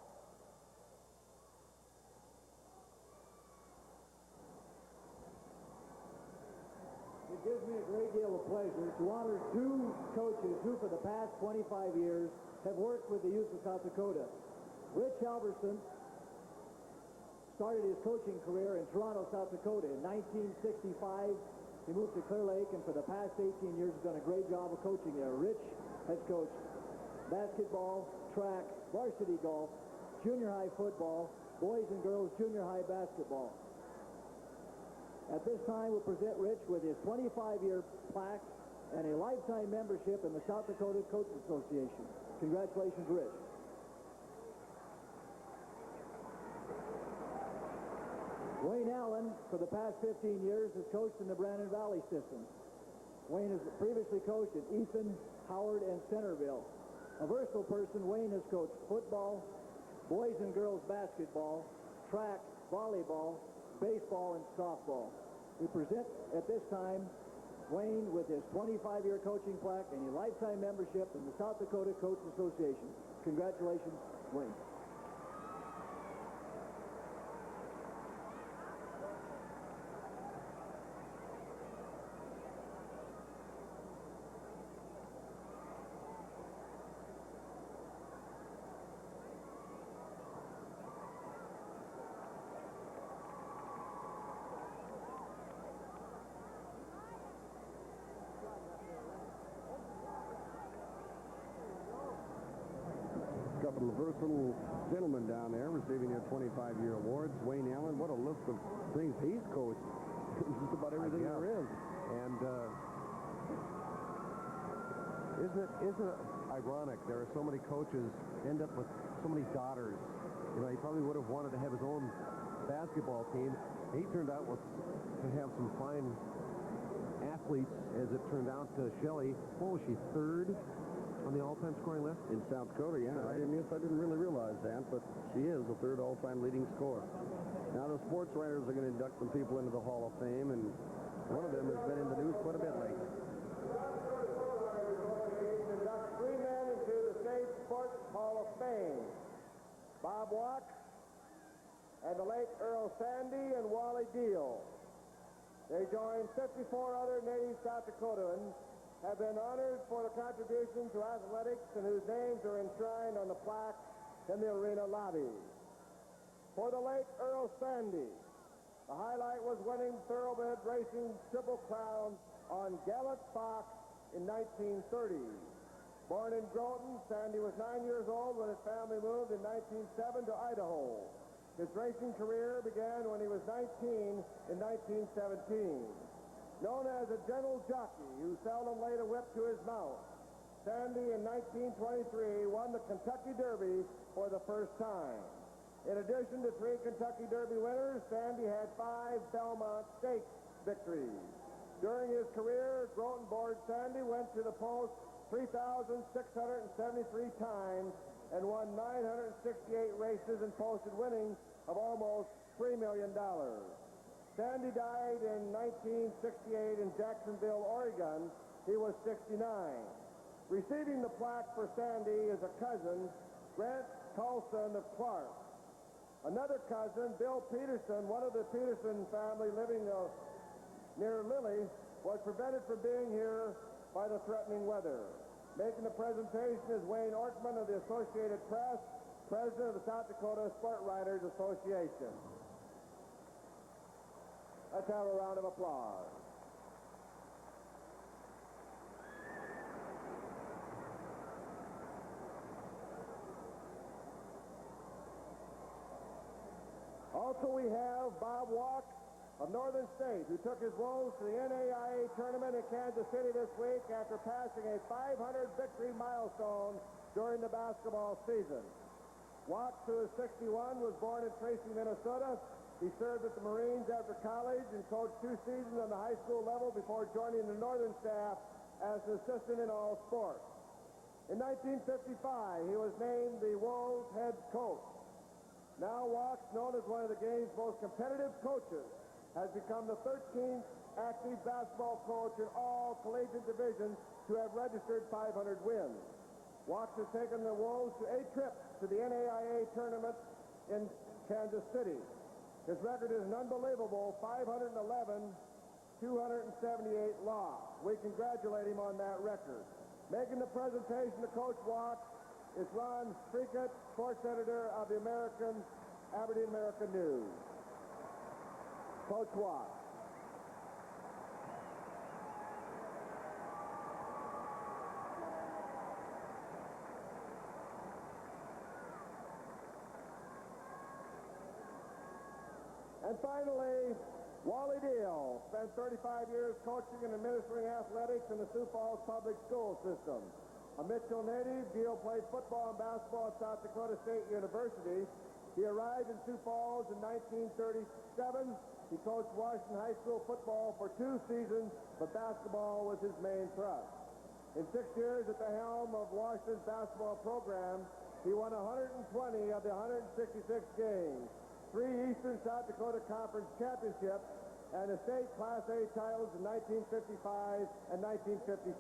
It gives me a great deal of pleasure to honor 2 coaches who, for the past 25 years, have worked with the youth of South Dakota. Rich Halverson started his coaching career in Toronto, South Dakota. In 1965, he moved to Clear Lake, and for the past 18 years, has done a great job of coaching there. Rich has coached basketball, track, varsity golf, junior high football, boys and girls junior high basketball. At this time, we'll present Rich with his 25-year plaque and a lifetime membership in the South Dakota Coaches Association. Congratulations, Rich. Wayne Allen, for the past 15 years, has coached in the Brandon Valley system. Wayne has previously coached at Ethan, Howard, and Centerville. A versatile person, Wayne has coached football, boys and girls basketball, track, volleyball, baseball, and softball. We present at this time Wayne with his 25-year coaching plaque and a lifetime membership in the South Dakota Coaches Association. Congratulations, Wayne. versatile gentleman down there receiving your 25-year awards. Wayne Allen, what a list of things he's coached. Just about everything there is. And isn't it ironic? There are so many coaches end up with so many daughters. You know, he probably would have wanted to have his own basketball team. He turned out to have some fine athletes, as it turned out. Shelley, what was she, third on the all-time scoring list? In South Dakota, yeah. I didn't really realize that, but she is the third all-time leading scorer. Now the sports writers are going to induct some people into the Hall of Fame, and one of them has been in the news quite a bit lately. Induct 3 men into the State Sports Hall of Fame. Bob Walk and the late Earl Sandy and Wally Deal. They join 54 other native South Dakotans, have been honored for the contribution to athletics and whose names are enshrined on the plaque in the arena lobby. For the late Earl Sandy, the highlight was winning thoroughbred racing Triple Crown on Gallant Fox in 1930. Born in Groton, Sandy was 9 years old when his family moved in 1907 to Idaho. His racing career began when he was 19 in 1917. Known as a gentle jockey who seldom laid a whip to his mount, Sandy in 1923 won the Kentucky Derby for the first time. In addition to 3 Kentucky Derby winners, Sandy had 5 Belmont Stakes victories. During his career, Groton Board Sandy went to the post 3,673 times and won 968 races and posted winnings of almost $3 million. Sandy died in 1968 in Jacksonville, Oregon. He was 69. Receiving the plaque for Sandy is a cousin, Grant Colson of Clark. Another cousin, Bill Peterson, one of the Peterson family living near Lilly, was prevented from being here by the threatening weather. Making the presentation is Wayne Ortman of the Associated Press, president of the South Dakota Sport Writers Association. Let's have a round of applause. Also, we have Bob Walk of Northern State, who took his Wolves to the NAIA tournament in Kansas City this week after passing a 500 victory milestone during the basketball season. Watts, who is 61, was born in Tracy, Minnesota. He served with the Marines after college and coached 2 seasons on the high school level before joining the Northern staff as an assistant in all sports. In 1955, he was named the Wolves head coach. Now Watts, known as one of the game's most competitive coaches, has become the 13th active basketball coach in all collegiate divisions to have registered 500 wins. Watts has taken the Wolves to 8 trips to the NAIA tournament in Kansas City. His record is an unbelievable 511, 278 loss. We congratulate him on that record. Making the presentation to Coach Watts is Ron Friedrick, sports editor of the Aberdeen American News. Coach Watts. And finally, Wally Deal spent 35 years coaching and administering athletics in the Sioux Falls public school system. A Mitchell native, Deal played football and basketball at South Dakota State University. He arrived in Sioux Falls in 1937. He coached Washington High School football for 2 seasons, but basketball was his main thrust. In 6 years at the helm of Washington's basketball program, he won 120 of the 166 games, 3 Eastern South Dakota Conference championships, and the state Class A titles in 1955 and 1956.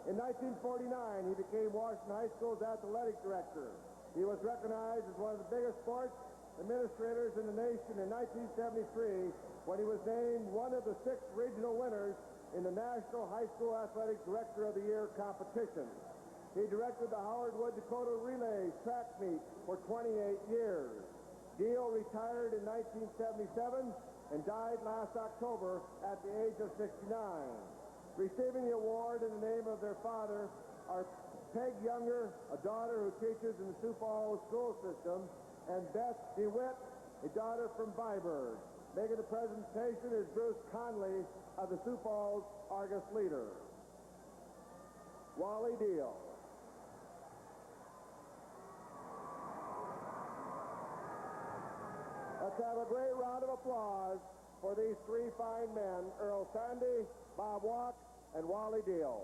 In 1949, he became Washington High School's athletic director. He was recognized as one of the biggest sports administrators in the nation in 1973 when he was named one of the 6 regional winners in the National High School Athletic Director of the Year competition. He directed the Howard Wood Dakota Relay track meet for 28 years. Deal retired in 1977 and died last October at the age of 69. Receiving the award in the name of their father are Peg Younger, a daughter who teaches in the Sioux Falls school system, and Beth DeWitt, a daughter from Viborg. Making the presentation is Bruce Conley of the Sioux Falls Argus Leader. Wally Deal. Let's have a great round of applause for these three fine men, Earl Sandy, Bob Walk, and Wally Deal.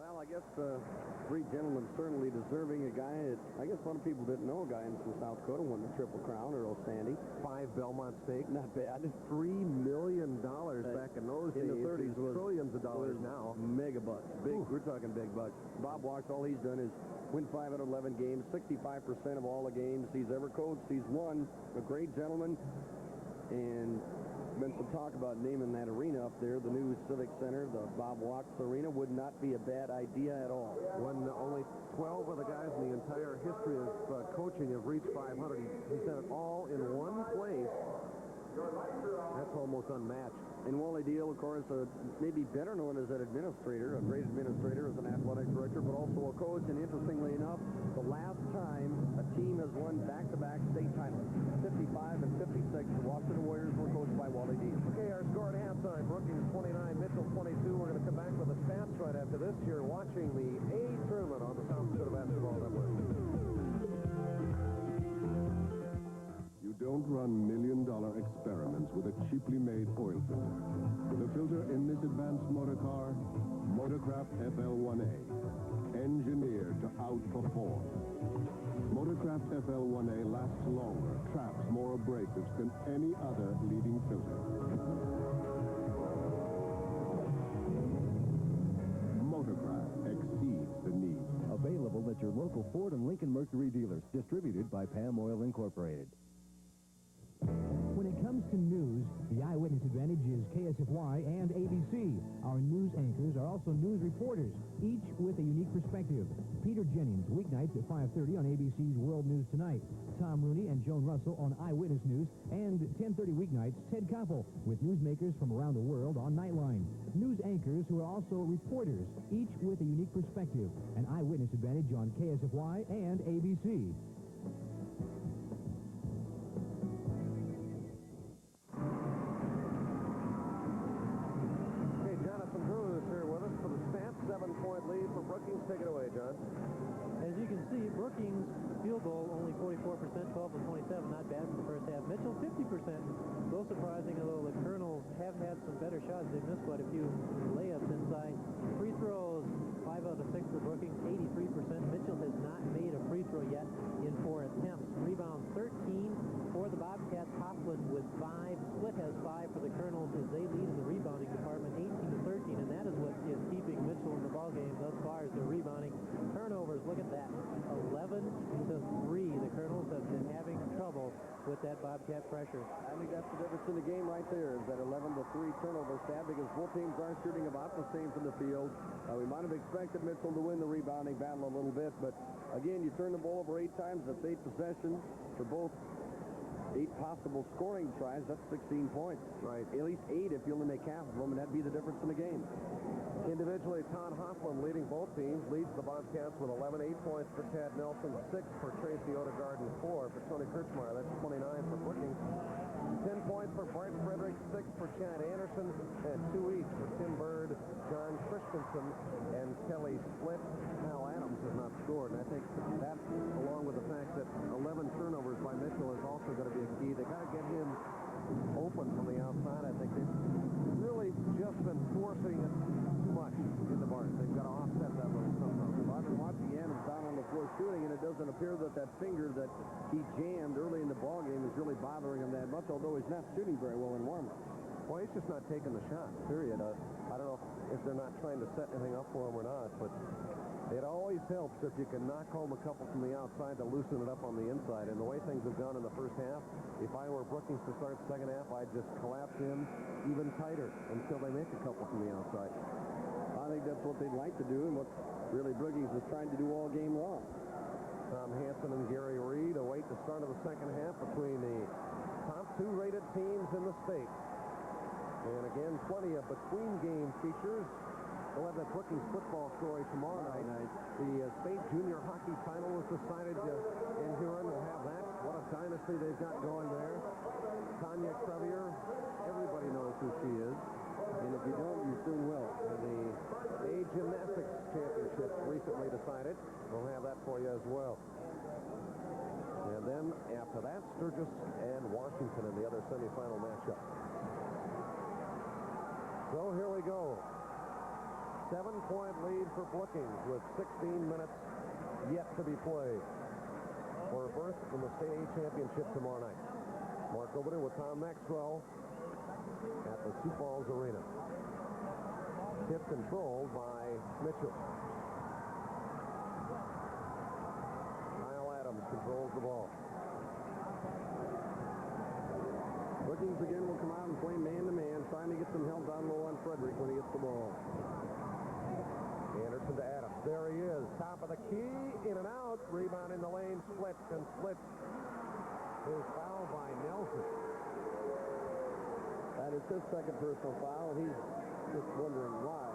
Well, I guess three gentlemen certainly deserving. A guy that I guess a lot of people didn't know. A guy from South Dakota won the Triple Crown, Earl Sandy. 5 Belmont Stakes. Not bad. $3 million back in those days. In the 30s was trillions of dollars now. Mega bucks. Big. We're talking big bucks. Bob Walks, all he's done is win 5 out of 11 games, 65% of all the games he's ever coached. He's won. A great gentleman. And been some talk about naming that arena up there, the new Civic Center, the Bob Walks Arena, would not be a bad idea at all. When only 12 of the guys in the entire history of coaching have reached 500, he said it all in one place. That's almost unmatched. And Wally Deal, of course, maybe better known as an administrator, a great administrator as an athletic director, but also a coach. And interestingly enough, the last time a team has won back-to-back state titles, 55 and 56, the Washington Warriors were coached by Wally Deal. Okay, our score at halftime, Brookings 29, Mitchell 22. We're going to come back with the stats right after this. You're watching the A Tournament on the South Dakota Basketball Network. You don't run million-dollar experiments with a cheaply made oil filter. The filter in this advanced motor car, Motorcraft FL1A, engineered to outperform. Motorcraft FL1A lasts longer, traps more abrasives than any other leading filter. Motorcraft exceeds the need. Available at your local Ford and Lincoln Mercury dealers. Distributed by Pam Oil Incorporated. When it comes to news, the Eyewitness Advantage is KSFY and ABC. Our news anchors are also news reporters, each with a unique perspective. Peter Jennings, weeknights at 5:30 on ABC's World News Tonight. Tom Rooney and Joan Russell on Eyewitness News. And 10:30 weeknights, Ted Koppel with newsmakers from around the world on Nightline. News anchors who are also reporters, each with a unique perspective. An Eyewitness Advantage on KSFY and ABC. Lead for Brookings. Take it away, John. As you can see, Brookings field goal only 44%, 12 of 27, not bad for the first half. Mitchell 50%, a little surprising, although the Kernels have had some better shots. They've missed quite a few layups inside. Free throws, 5 out of 6 for Brookings, 83%. Mitchell has not made a free throw yet in 4 attempts. Rebounds 13 for the Bobcats. Hoffman with 5. Split has 5 for the Kernels as they lead in the rebounding department, 18-13, and that is what is keeping Mitchell in the ballgame thus far as they're rebounding. Turnovers, look at that, 11-3. The Kernels have been having trouble with that Bobcat pressure. I think that's the difference in the game right there, is that 11-3 turnover stat, because both teams are shooting about the same from the field. We might have expected Mitchell to win the rebounding battle a little bit, but again, you turn the ball over 8 times, that's 8 possessions for both 8 possible scoring tries. That's 16 points. Right. At least 8 if you only make half of them, and that'd be the difference in the game. Individually, Todd Hoffman leading both teams, leads the Bobcats with 11, 8 points for Tad Nelson, 6 for Tracy Odegaard, and 4 for Tony Kirchmeyer. That's 29 for Brookings. 10 points for Bart Friedrick, 6 for Chad Anderson, and 2 each for Tim Bird, John Christensen, and Kelly Split. Hal Adams has not scored, and I think that, along with the fact that 11 turnovers by Mitchell, is also going to be a key. They got to get him open from the outside. I think they've really just been forcing it too much in the bars. They've got to offset that little something. Well, I've been watching Adams down on the floor shooting, and it doesn't appear that that finger that he jammed early in the ballgame is really bothering him that much, although he's not shooting very well in warm-up. Well, he's just not taking the shot, period. I don't know if they're not trying to set anything up for him or not, but it always helps if you can knock home a couple from the outside to loosen it up on the inside. And the way things have gone in the first half, if I were Brookings to start the second half, I'd just collapse in even tighter until they make a couple from the outside. I think that's what they'd like to do, and what really Brookings is trying to do all game long. Tom Hansen and Gary Reed await the start of the second half between the top 2 rated teams in the state. And again, plenty of between-game features We'll have that Brookings football story tomorrow night. The state junior hockey title was decided in Huron. We'll have that. What a dynasty they've got going there. Tanya Crevier, everybody knows who she is. And if you don't, you soon will. And the age gymnastics championship recently decided. We'll have that for you as well. And then after that, Sturgis and Washington in the other semifinal matchup. So here we go. 7-point lead for Brookings with 16 minutes yet to be played for a berth in the state A championship tomorrow night. Mark over there with Tom Maxwell at the Sioux Falls Arena. Tip controlled by Mitchell. Kyle Adams controls the ball. Brookings again will come out and play man-to-man, trying to get some help down low on Friedrick when he gets the ball. Anderson to Adams. There he is. Top of the key. In and out. Rebound in the lane. Split. And Split is fouled by Nelson. That is his second personal foul, and he's just wondering why.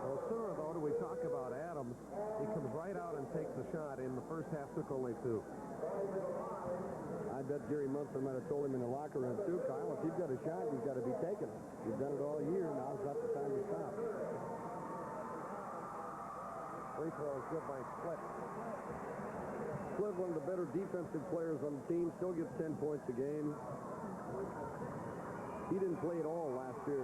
Well, sooner, though, do we talk about Adams. He comes right out and takes the shot. In the first half, took only 2. I bet Jerry Munson might have told him in the locker room, too, Kyle, if you've got a shot, you've got to be taking it. You've done it all year. Now's not the time to stop. Free throw is good by Split. Split, one of the better defensive players on the team, still gets 10 points a game. He didn't play at all last year.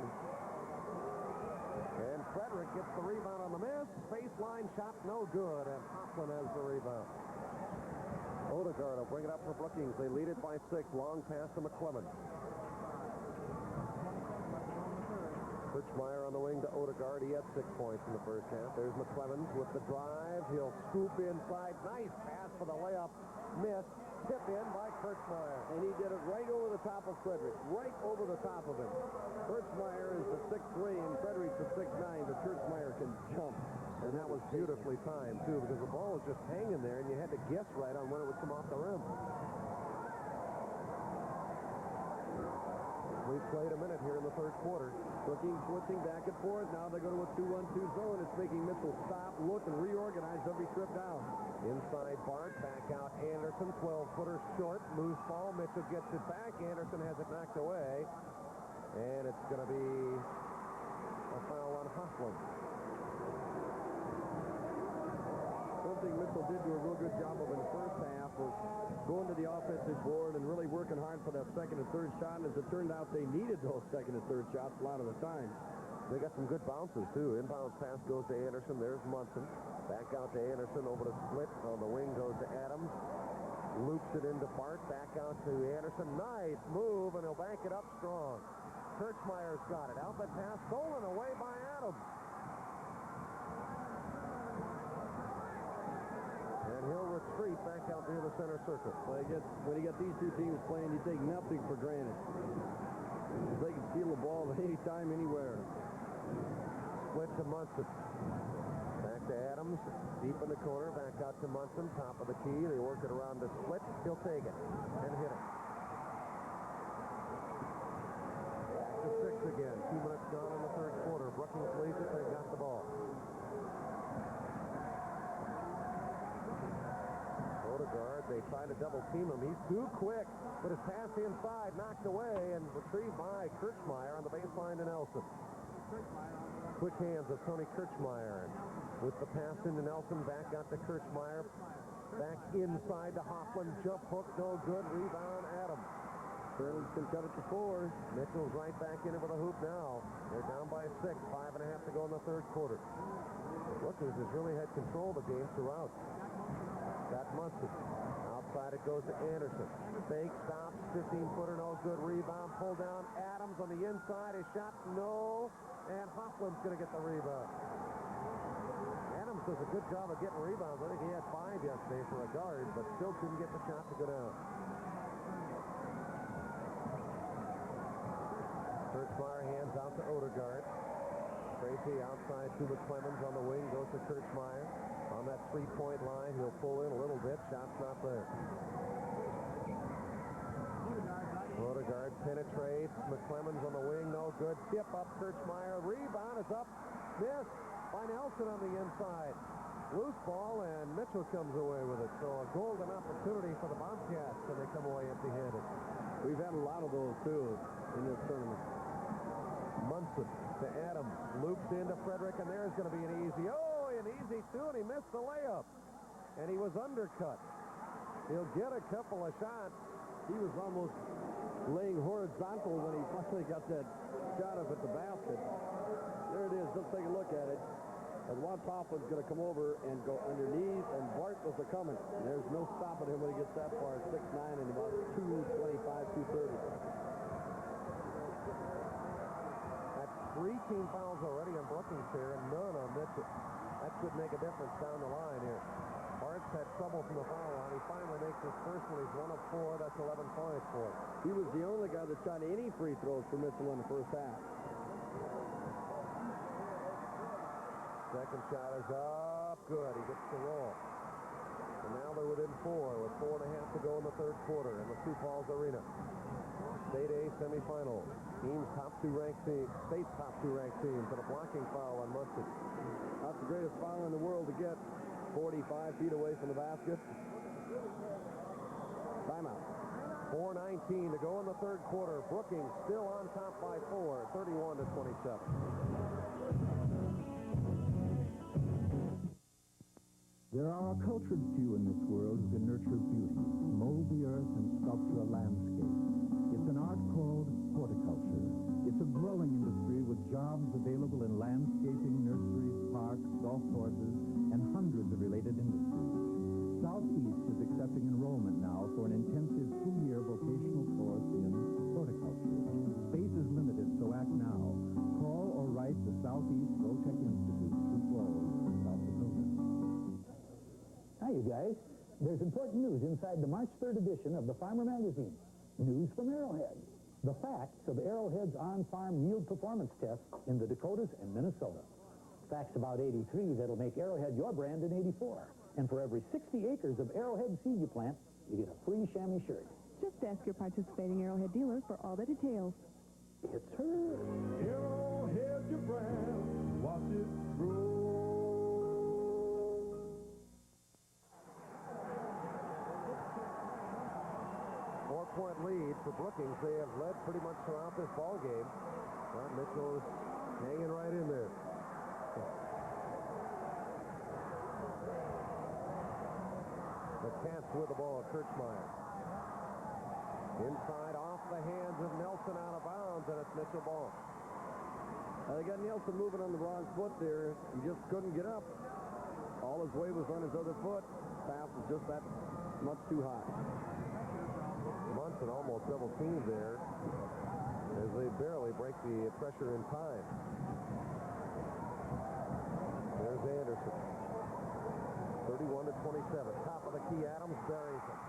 And Friedrick gets the rebound on the miss. Baseline shot no good, and Hoffman has the rebound. Odegaard will bring it up for Brookings. They lead it by 6. Long pass to McClellan. Kirchmeyer on the wing to Odegaard. He had 6 points in the first half. There's McClellan with the drive. He'll scoop inside. Nice pass for the layup. Miss. Tip in by Kirchmeyer. And he did it right over the top of Friedrick. Right over the top of him. Kirchmeyer is the 6'3", and Friedrich's the 6'9", but Kirchmeyer can jump. And that was beautifully timed, too, because the ball was just hanging there, and you had to guess right on when it would come off the rim. We've played a minute here in the third quarter. Brookings switching back and forth. Now they go to a 2-1-2 zone. It's making Mitchell stop, look, and reorganize every trip down. Inside Bart, back out Anderson, 12-footer short, loose ball. Mitchell gets it back. Anderson has it knocked away. And it's going to be a foul on Hoffman. One thing Mitchell did do a real good job of in the first half was going to the offensive board and really working hard for that second and third shot. And as it turned out, they needed those second and third shots a lot of the time. They got some good bounces, too. Inbounds pass goes to Anderson. There's Munson. Back out to Anderson. Over to Split. On the wing goes to Adams. Loops it into Bart. Back out to Anderson. Nice move, and he'll bank it up strong. Kirchmeyer's got it. Outlet pass stolen away by Adams. And he'll retreat back out near the center circle. Well, when you get these two teams playing, you take nothing for granted. They can steal the ball at any time, anywhere. Split to Munson. Back to Adams. Deep in the corner. Back out to Munson. Top of the key. They work it around to Split. He'll take it and hit it. Back to 6 again. 2 minutes gone in the third quarter. Brookings leads it. They've got the ball. Odegaard, they try to double team him. He's too quick, but his pass inside, knocked away, and retrieved by Kirchmeyer on the baseline to Nelson. Quick hands of Tony Kirchmeyer. With the pass into Nelson, back out to Kirchmeyer. Back inside to Hoffman. Jump hook, no good. Rebound, Adams. Kernels can cut it to 4. Mitchell's right back in it with a hoop now. They're down by 6. 5.5 to go in the third quarter. Brookings has really had control of the game throughout. Got Munson. Outside it goes to Anderson. Fake stops, 15-footer, no good. Rebound, pull down. Adams on the inside. His shot, no. And Hoffman's going to get the rebound. Adams does a good job of getting rebounds. I think he had 5 yesterday for a guard, but still couldn't get the shot to go down. Kirchmeyer hands out to Odegaard. Tracy outside to McClemens on the wing, goes to Kirchmeyer. On that 3-point line, he'll pull in a little bit. Shot's not there. Odegaard, 10 Penetrates. McClemens on the wing. No good. Tip up. Kirchmeier. Rebound is up. Missed by Nelson on the inside. Loose ball, and Mitchell comes away with it. So a golden opportunity for the Bobcats, and they come away empty-handed. We've had a lot of those, too, in this tournament. Munson to Adams. Loops into Friedrick, and there's going to be an easy. Oh, an easy, too, and he missed the layup. And he was undercut. He'll get a couple of shots. He was almost laying horizontal when he finally got that shot up at the basket. There it is. Let's take a look at it. As Juan Tofflin's going to come over and go underneath, and Bart was a-coming. There's no stopping him when he gets that far. 6'9" and about 225, 230. That's 3 team fouls already on Brookings here, and none on Mitchell. That could make a difference down the line here. Bart's had trouble from the foul line. He finally makes his first one. He's 1 of 4. That's 11 points for him. He was the only guy that shot any free throws for Mitchell in the first half. Second shot is up. Good. He gets the roll. And now they're within 4 with 4.5 to go in the third quarter in the Sioux Falls Arena. State A semifinal. State's top 2 ranked team for the blocking foul on Munson. That's the greatest foul in the world to get. 45 feet away from the basket. Timeout. 4:19 to go in the third quarter. Brookings still on top by 4, 31-27. There are a cultured few in this world who can nurture beauty, mold the earth, and sculpture a landscape. It's an art called horticulture. It's a growing industry with jobs available in landscaping, nurseries, parks, golf courses, and hundreds of related industries. Southeast is accepting enrollment now for an intensive 2-year vocational course in horticulture. Space is limited, so act now. Call or write the Southeast Grow-Tech Institute, Sioux Falls, South Dakota. Hi, you guys. There's important news inside the March 3rd edition of the Farmer Magazine. News from Arrowhead. The facts of Arrowhead's on-farm yield performance tests in the Dakotas and Minnesota. Facts about 83 that'll make Arrowhead your brand in 84. And for every 60 acres of Arrowhead seed you plant, you get a free chamois shirt. Just ask your participating Arrowhead dealer for all the details. It's her. Arrowhead your brand. Watch it grow. 4-point lead for Brookings. They have led pretty much throughout this ball game. Mitchell is hanging right in there. The Cats with the ball. Kirchmeier. Inside off the hands of Nelson out of bounds, and it's Mitchell ball. They got Nelson moving on the wrong foot there. He just couldn't get up. All his weight was on his other foot. Pass was just that much too high. Munson almost double teamed there as they barely break the pressure in time. There's Anderson. 31-27. Top of the key. Adams buries it.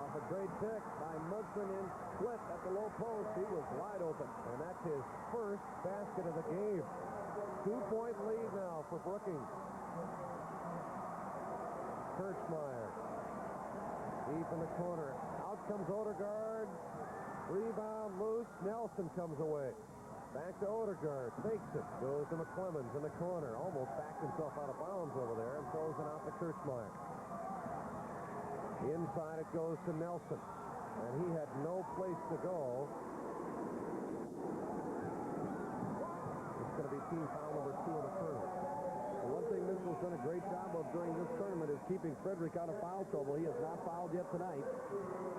Off a great pick by Munson in split at the low post. He was wide open. And that's his first basket of the game. 2-point lead now for Brookings. Kirchmeier. Deep in the corner. Out comes Odegaard. Rebound loose. Nelson comes away. Back to Odegaard. Fakes it. Goes to McClemens in the corner. Almost backed himself out of bounds over there and throws it out to Kirchmeier. Inside it goes to Nelson. And he had no place to go. It's going to be team foul number 2 in the Kernels. One thing Mitchell's done a great job of during this tournament is keeping Friedrick out of foul trouble. He has not fouled yet tonight.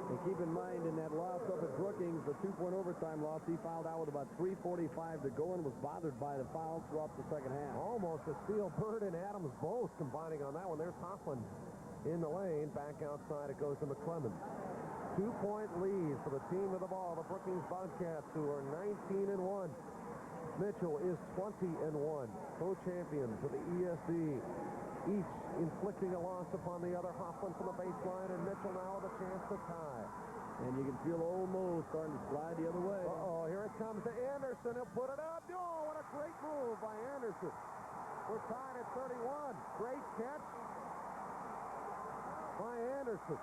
And keep in mind, in that loss up at Brookings, the 2-point overtime loss, he fouled out with about 3:45 to go and was bothered by the fouls throughout the second half. Almost a steal. Bird and Adams both combining on that one. There's Hoffman in the lane. Back outside it goes to McClemens. 2-point lead for the team with the ball, the Brookings Bobcats, who are 19-1. Mitchell is 20-1, co-champions of the ESD, each inflicting a loss upon the other. Hoffman from the baseline, and Mitchell now with a chance to tie. And you can feel Olmo starting to slide the other way. Uh-oh, here it comes to Anderson. He'll put it up. Oh, what a great move by Anderson. We're tied at 31. Great catch by Anderson.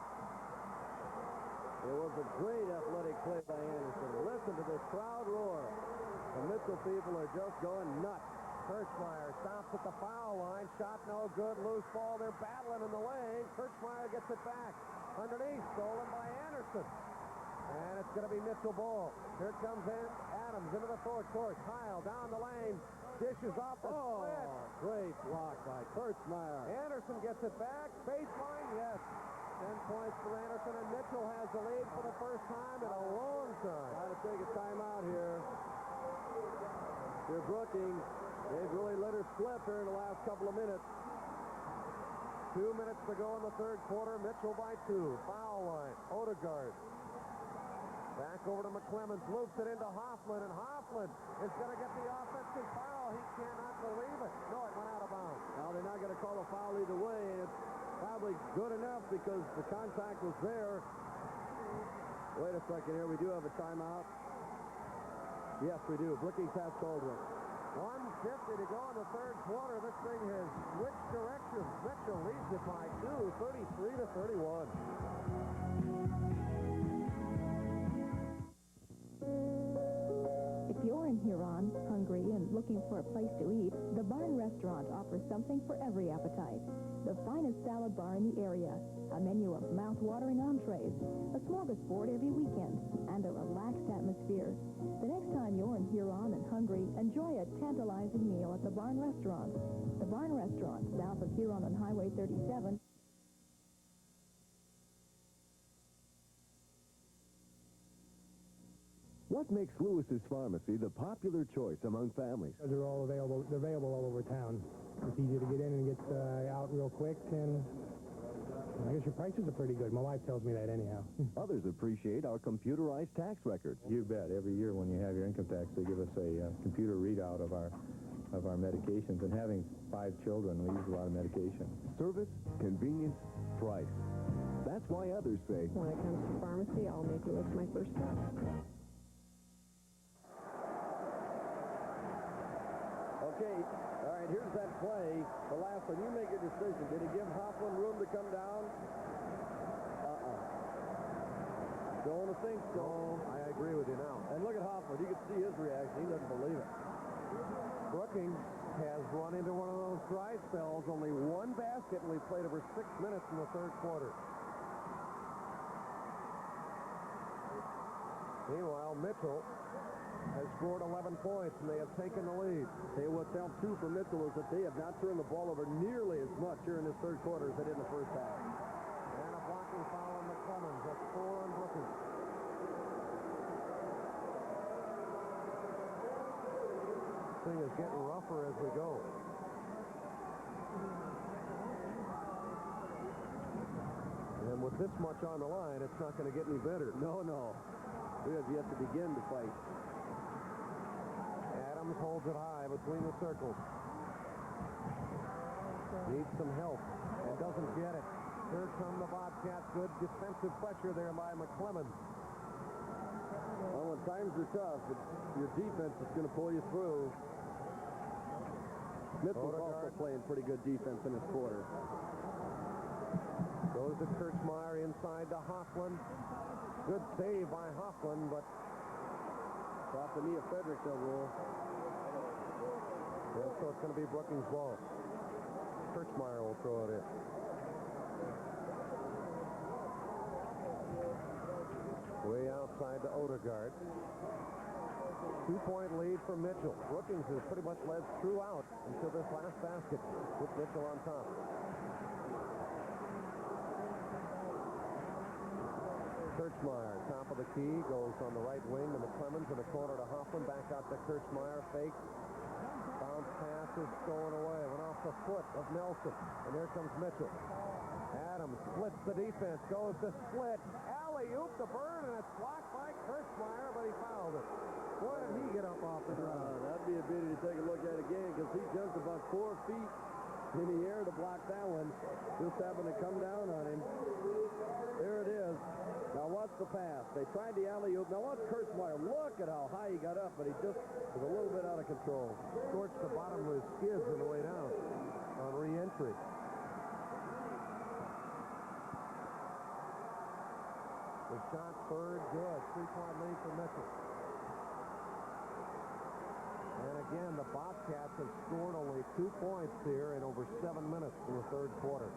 It was a great athletic play by Anderson. Listen to this crowd roar. The Mitchell people are just going nuts. Kirchmeyer stops at the foul line. Shot no good. Loose ball. They're battling in the lane. Kirchmeyer gets it back. Underneath. Stolen by Anderson. And it's going to be Mitchell ball. Here comes Adams into the fourth court. Kyle down the lane. Dishes off the split. Great block by Kirchmeyer. Anderson gets it back. Baseline, yes. 10 points for Anderson, and Mitchell has the lead for the first time in a long time. Got to take a timeout here. Here, Brookings. They've really let her slip here in the last couple of minutes. 2 minutes to go in the third quarter. Mitchell by 2. Foul line. Odegaard. Back over to McClemens. Loops it into Hoffman, and Hoffman is going to get the offensive foul. He cannot believe it. No, it went out of bounds. Now, they're not going to call a foul either way, and it's probably good enough because the contact was there. Wait a second here. We do have a timeout. Yes, we do. Brookings has called one. 1:50 to go in the third quarter. This thing has switched directions. Mitchell leads it by 2, 33-31. If you're in Huron, hungry, and looking for a place to eat, the Barn Restaurant offers something for every appetite. The finest salad bar in the area, a menu of mouth-watering entrees, a smorgasbord every weekend, and a relaxed atmosphere. The next time you're in Huron and hungry, enjoy a tantalizing meal at the Barn Restaurant. The Barn Restaurant, south of Huron on Highway 37. What makes Lewis's Pharmacy the popular choice among families? They're all available. They're available all over town. It's easy to get in and get out real quick, and I guess your prices are pretty good. My wife tells me that anyhow. Others appreciate our computerized tax records. You bet. Every year when you have your income tax, they give us a computer readout of our medications. And having 5 children, we use a lot of medication. Service, convenience, price. That's why others say, when it comes to pharmacy, I'll make Lewis my first stop. Okay, all right, here's that play. The last one. You make a decision. Did he give Hoffman room to come down? Don't think so. I agree with you now. And look at Hoffman. You can see his reaction. He doesn't believe it. Brookings has run into one of those dry spells. Only one basket, and we've played over 6 minutes in the third quarter. Meanwhile, Mitchell has scored 11 points, and they have taken the lead. Hey, what's helped, too, for Mitchell is that they have not turned the ball over nearly as much here in this third quarter as they did in the first half. And a blocking foul on McClemens. That's 4 on Brookings. This thing is getting rougher as we go. And with this much on the line, it's not going to get any better. No. We have yet to begin to fight. Adams holds it high between the circles. Needs some help and doesn't get it. Here come the Bobcats. Good defensive pressure there by McClemens. Well, when times are tough, your defense is going to pull you through. Mitchell's also playing pretty good defense in this quarter. Goes to Kirchmeyer inside to Hoffman. Good save by Hoffman, but off the knee of Friedrick, they'll roll. Yeah, so it's going to be Brookings' ball. Kirchmeyer will throw it in. Way outside to Odegaard. 2-point lead for Mitchell. Brookings has pretty much led throughout until this last basket with Mitchell on top. Kirchmeyer, top of the key, goes on the right wing to McClemens in the corner to Hoffman. Back out to Kirchmeyer. Fake. Bounce pass is stolen away. Went off the foot of Nelson. And here comes Mitchell. Adams splits the defense. Goes to split. Alley-oop the burn, and it's blocked by Kirchmeyer, but he fouled it. Where did he get up off the ground? That'd be a beauty to take a look at again because he jumped about 4 feet in the air to block that one. Just happened to come down on him. There it is. Now watch the pass. They tried the alley-oop. Now watch Kirchmeyer. Look at how high he got up, but he just was a little bit out of control. Scorched the bottom of his skids on the way down on re-entry. The shot third, good. 3-point lead for Mitchell. And again, the Bobcats have scored only 2 points here in over 7 minutes in the third quarter.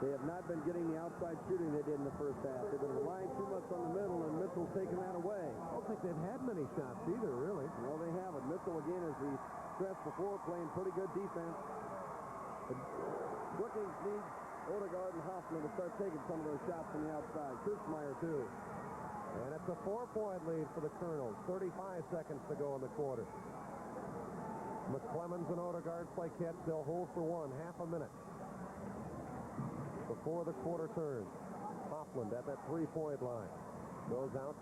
They have not been getting the outside shooting they did in the first half. They've been relying too much on the middle, and Mitchell's taken that away. I don't think they've had many shots either, really. Well, they haven't. Mitchell, again, as we stressed before, playing pretty good defense. But Brookings needs Odegaard and Hoffman to start taking some of those shots from the outside. Kirchmeier, too. And it's a 4-point lead for the Kernels. 35 seconds to go in the quarter. McClemens and Odegaard play catch. They'll hold for one, half a minute before the quarter turns. Hoffman at that 3-point line. Goes out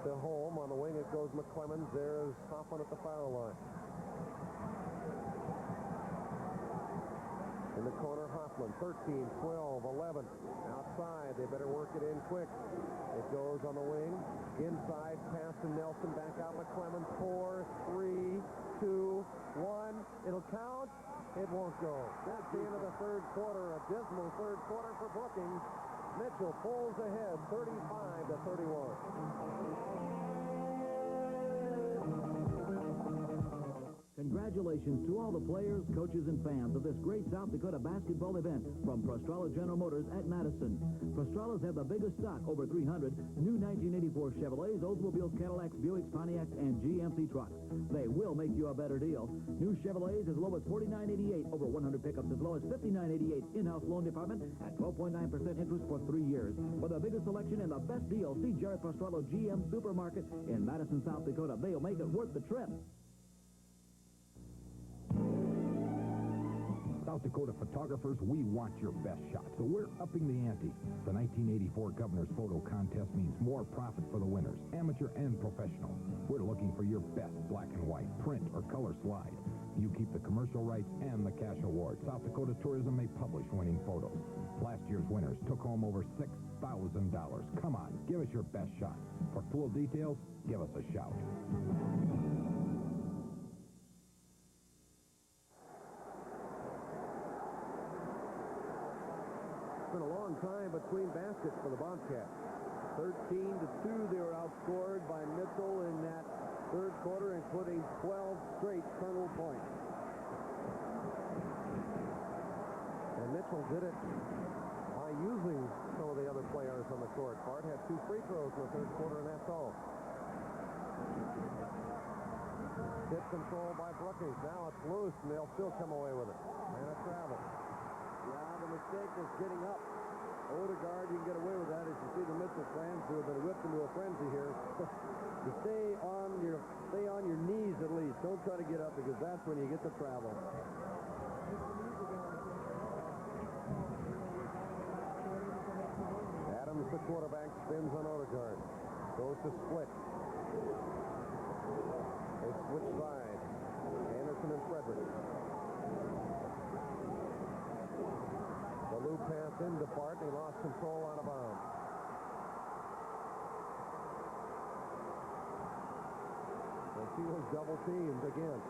to Holm. On the wing it goes McClemens. There's Hoffman at the foul line. In the corner, Hoffman, 13, 12, 11. Outside, they better work it in quick. It goes on the wing. Inside, pass to Nelson. Back out McClemens. 4, 3, 2, 1. It'll count. It won't go. That's the end of the third quarter. A dismal third quarter for Brookings. Mitchell pulls ahead, 35-31. Congratulations to all the players, coaches, and fans of this great South Dakota basketball event from Prostrala General Motors at Madison. Prostralas have the biggest stock, over 300, new 1984 Chevrolets, Oldsmobiles, Cadillacs, Buicks, Pontiacs, and GMC trucks. They will make you a better deal. New Chevrolets as low as $49.88, over 100 pickups as low as $59.88, in-house loan department at 12.9% interest for 3 years. For the biggest selection and the best deal, see Jerry Prostralo GM Supermarket in Madison, South Dakota. They'll make it worth the trip. South Dakota photographers, we want your best shot, so we're upping the ante. The 1984 Governor's Photo Contest means more profit for the winners, amateur and professional. We're looking for your best black and white, print, or color slide. You keep the commercial rights and the cash award. South Dakota Tourism may publish winning photos. Last year's winners took home over $6,000. Come on, give us your best shot. For full details, give us a shout. It's been a long time between baskets for the Bobcats. 13-2, they were outscored by Mitchell in that third quarter, including 12 straight Kernel points. And Mitchell did it by using some of the other players on the court. Bart had 2 free throws in the third quarter, and that's all. Tip control by Brookings. Now it's loose, and they'll still come away with it. And a travel. Yeah, the mistake was getting up. Odegaard, you can get away with that as you see the Mitchell fans who have been whipped into a frenzy here. To stay on your knees at least. Don't try to get up because that's when you get the travel. Adams, the quarterback, spins on Odegaard. Goes to split. They switch sides. Anderson and Friedrick. The loop pass into Bart, and he lost control out of bounds. And he was double-teamed again.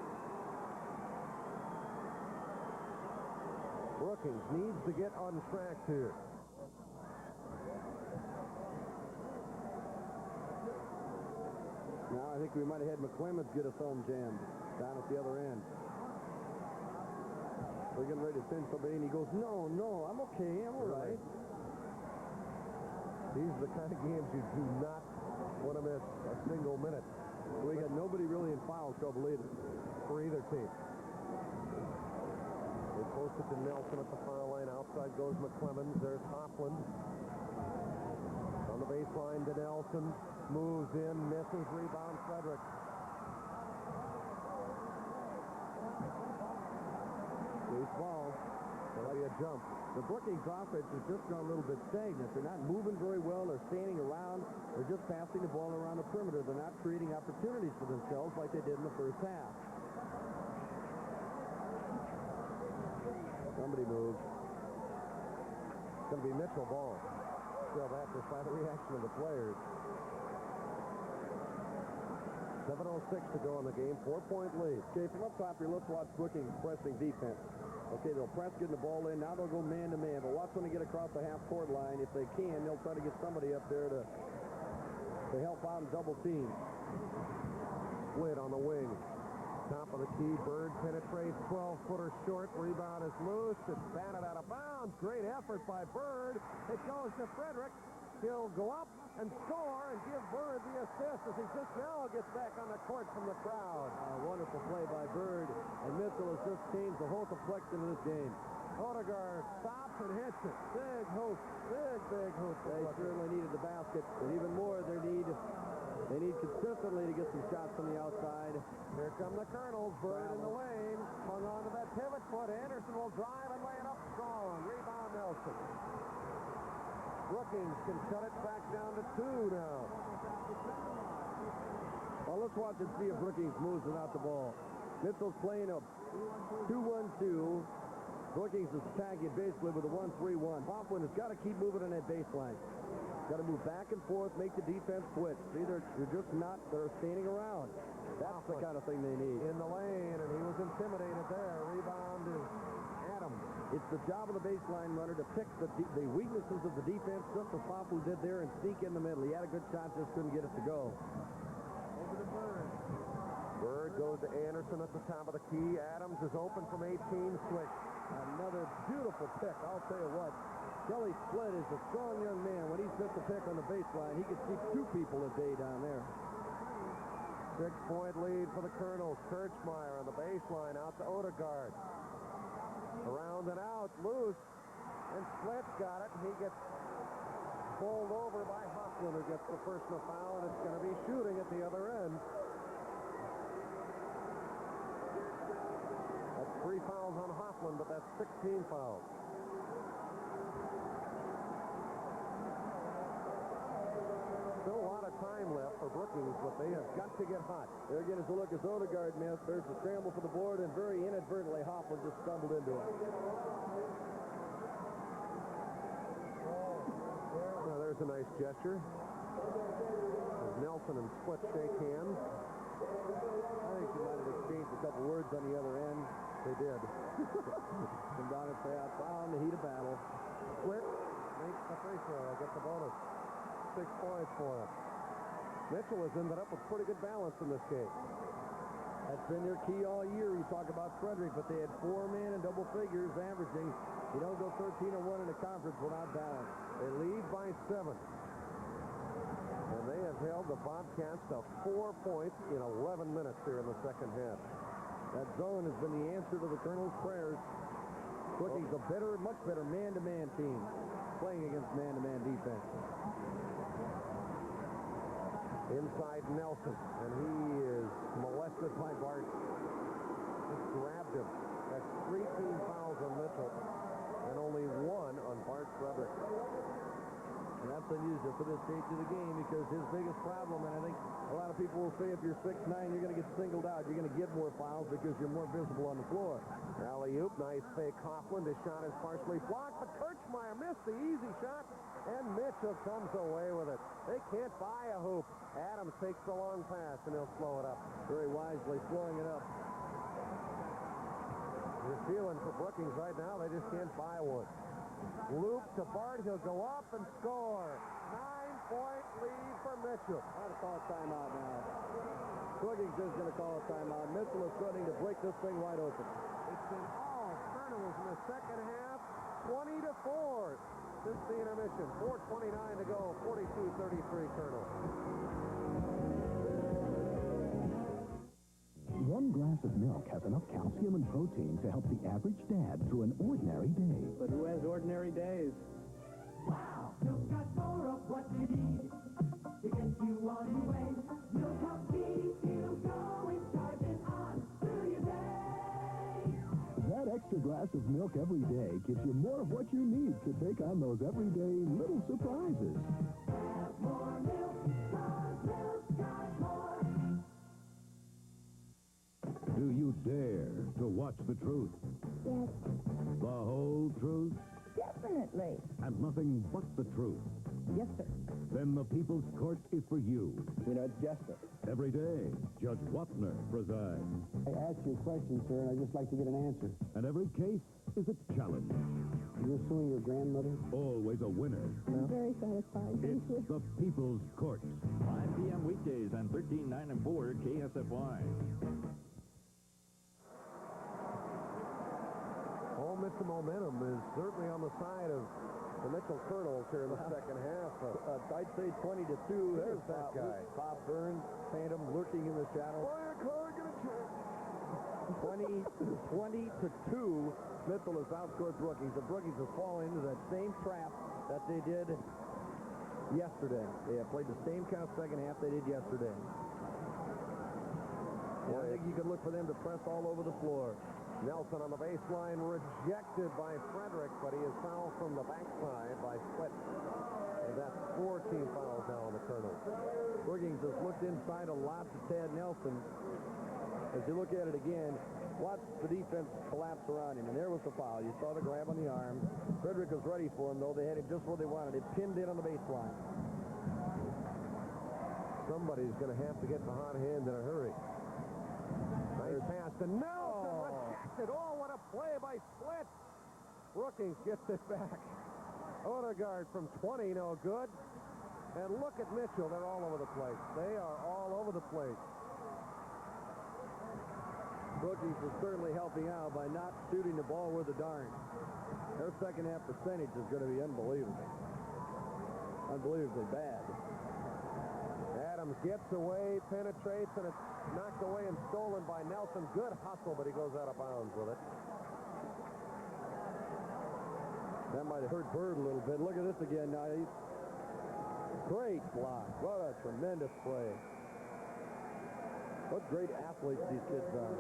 Brookings needs to get on track here. Now I think we might have had McClemens get a thumb jammed down at the other end. We're getting ready to send somebody, and he goes, no, I'm okay, I'm all right. These are the kind of games you do not want to miss a single minute. We got nobody really in foul trouble either. For either team. They post it to Nelson at the foul line. Outside goes McClemens. There's Hoffman. On the baseline to Nelson. Moves in, misses, rebound, Friedrick. Loose ball. There'll be a jump. The Brookings offense has just gone a little bit stagnant. They're not moving very well. They're standing around. They're just passing the ball around the perimeter. They're not creating opportunities for themselves like they did in the first half. Somebody moves. It's going to be Mitchell ball. Still that despite the reaction of the players. 7:06 to go in the game. 4-point lead. Okay, from up top here, let's watch Brookings pressing defense. Okay, they'll press, getting the ball in. Now they'll go man-to-man. But watch when they get across the half-court line. If they can, they'll try to get somebody up there to help out and double team. Split on the wing. Top of the key. Bird penetrates. 12-footer short. Rebound is loose. It's batted out of bounds. Great effort by Bird. It goes to Friedrick. He'll go up and score and give Bird the assist as he just now gets back on the court from the crowd. A wonderful play by Bird. And Mitchell has just changed the whole complexion of this game. Odegaard stops and hits it. Big hoop. Big hoop. They certainly needed the basket. And even more, they need consistently to get some shots from the outside. Here come the Kernels. Bird in the lane. Hung on to that pivot foot. Anderson will drive and lay it up strong. Rebound Nelson. Brookings can cut it back down to 2 now. Well, let's watch and see if Brookings moves without the ball. Mitchell's playing a 2-1-2. Brookings is attacking basically with a 1-3-1. Hoffman has got to keep moving on that baseline. Got to move back and forth, make the defense switch. See, they're just not, they're standing around. That's the kind of thing they need. In the lane, and he was intimidated there. Rebound is Adams. It's the job of the baseline runner to pick the weaknesses of the defense, just as Hoffman did there, and sneak in the middle. He had a good shot, just couldn't get it to go. Over to Bird. Bird goes to Anderson at the top of the key. Adams is open from 18, switch. Another beautiful pick, I'll tell you what. Kelly Split is a strong young man. When he's missed a pick on the baseline, he could see 2 people a day down there. 6-point lead for the Kernels. Kirchmeier on the baseline, out to Odegaard. Around and out, loose, and Split's got it. He gets pulled over by Hoffman, who gets the personal foul, and it's going to be shooting at the other end. That's 3 fouls on Hoffman, but that's 16 fouls. Still a lot of time left for Brookings, but they have got to get hot. There again is a look as Odegaard missed. There's the scramble for the board, and very inadvertently, Hoffman just stumbled into it. Well, there's a nice gesture. As Nelson and Split shake hands. I think they might have exchanged a couple words on the other end. They did. Come down and say, I found the heat of battle. Split makes the free throw. Get the bonus. 6 points for him. Mitchell has ended up with pretty good balance in this game. That's been their key all year. You talk about Friedrick, but they had 4 men in double figures averaging. You don't go 13-1 in a conference without balance. They lead by 7. And they have held the Bobcats to 4 points in 11 minutes here in the second half. That zone has been the answer to the Kernels' prayers. Brookings a better, much better man-to-man team playing against man-to-man defense. Inside Nelson, and he is molested by Bart. Just grabbed him. That's 3 team fouls on Mitchell, and only 1 on Bart Friedrick. And that's unusual for this stage of the game because his biggest problem, and I think a lot of people will say if you're 6'9", you're going to get singled out. You're going to get more fouls because you're more visible on the floor. Alley-oop, nice fake Coughlin. His shot is partially blocked, but Kirchmeier missed the easy shot, and Mitchell comes away with it. They can't buy a hoop. Adams takes the long pass, and he'll slow it up. Very wisely slowing it up. You're feeling for Brookings right now. They just can't buy one. Loop to Bart. He'll go up and score. 9-point lead for Mitchell. I'll call a timeout now. Brookings is going to call a timeout. Mitchell is threatening to break this thing wide open. It's been all Kernels in the second half. 20-4 since the intermission. 4:29 to go. 42-33 Kernels. 1 glass of milk has enough calcium and protein to help the average dad through an ordinary day. But who has ordinary days? Wow. Milk got more of what you need to get you on your way. Milk helps keep you going, starting on through your day. That extra glass of milk every day gives you more of what you need to take on those everyday little surprises. Have more milk, 'cause milk's got more. Do you dare to watch the truth? Yes, The whole truth? definitely. And nothing but the truth? Yes, sir. Then the People's Court is for you. You know, it's justice. Every day, Judge Wapner presides. I asked you a question, sir, and I'd just like to get an answer. And every case is its challenge. You're suing your grandmother? Always a winner. I'm very satisfied. Thank you. The People's Court. 5 p.m. weekdays on 13, 9, and 4 KSFY. Ole Miss momentum is certainly on the side of the Mitchell Kernels here in the second half. I'd say 20-2. There's that guy. Bob Burns, Phantom lurking in the shadows. 20-2. Mitchell has outscored Brookings. The Brookings have fallen into that same trap that they did yesterday. They have played the same kind of second half they did yesterday. I think you can look for them to press all over the floor. Nelson on the baseline, rejected by Friedrick, but he is fouled from the backside by Split. And that's 4 team fouls now on the Kernels. Brookings has looked inside a lot to Tad Nelson. As you look at it again, watch the defense collapse around him, and there was the foul. You saw the grab on the arm. Friedrick was ready for him, though. They had him just where they wanted him, pinned in on the baseline. Somebody's going to have to get the hot hand in a hurry. Nice pass to Nelson, rejected. Oh, what a play by Split. Brookings gets it back. Odegaard from 20, no good. And look at Mitchell. They're all over the place. They are all over the place. Brookings is certainly helping out by not shooting the ball worth a darn. Their second half percentage is going to be unbelievable. Unbelievably bad. Adams gets away, penetrates, and it's knocked away and stolen by Nelson. Good hustle, but he goes out of bounds with it. That might have hurt Bird a little bit. Look at this again now. Great block. What a tremendous play. What great athletes these kids are.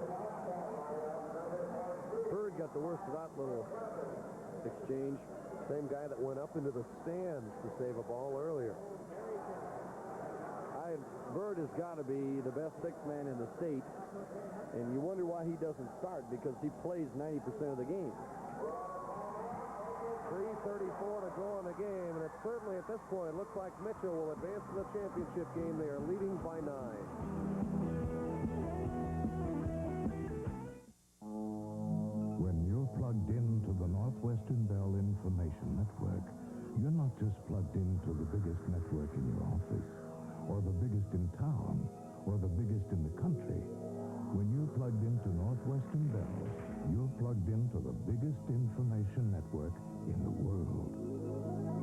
Bird got the worst of that little exchange. Same guy that went up into the stands to save a ball earlier. Bird has got to be the best sixth man in the state, and you wonder why he doesn't start, because he plays 90% of the game. 3:34 to go in the game, and it certainly at this point looks like Mitchell will advance to the championship game. They are leading by 9. When you're plugged into the Northwestern Bell Information Network, you're not just plugged into the biggest network in your office, or the biggest in town, or the biggest in the country. When you're plugged into Northwestern Bell, you're plugged into the biggest information network in the world.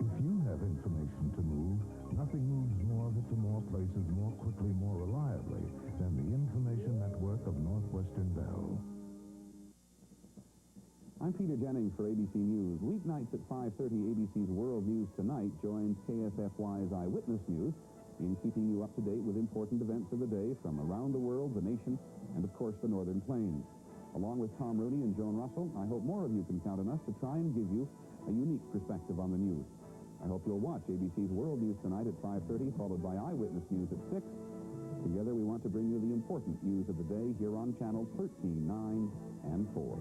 If you have information to move, nothing moves more of it to more places more quickly, more reliably than the information network of Northwestern Bell. I'm Peter Jennings for ABC News. Weeknights at 5:30, ABC's World News Tonight joins KSFY's Eyewitness News in keeping you up to date with important events of the day from around the world, the nation, and, of course, the Northern Plains. Along with Tom Rooney and Joan Russell, I hope more of you can count on us to try and give you a unique perspective on the news. I hope you'll watch ABC's World News Tonight at 5:30, followed by Eyewitness News at 6. Together, we want to bring you the important news of the day here on channels 13, 9, and 4.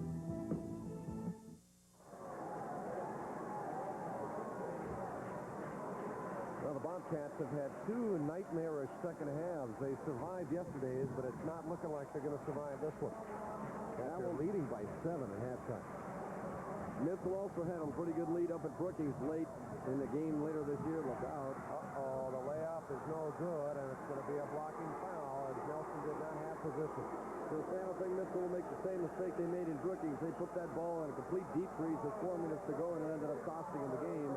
Well, the Bobcats have had 2 nightmarish second halves. They survived yesterday's, but it's not looking like they're going to survive this one. They're leading by 7 at halftime. Mitchell also had a pretty good lead up at Brookings late in the game later this year. Look out. Uh-oh, the layup is no good, and it's going to be a blocking foul as Nelson did not have position. So I don't think Mitchell will make the same mistake they made in Brookings. They put that ball in a complete deep freeze with 4 minutes to go, and it ended up costing them the game.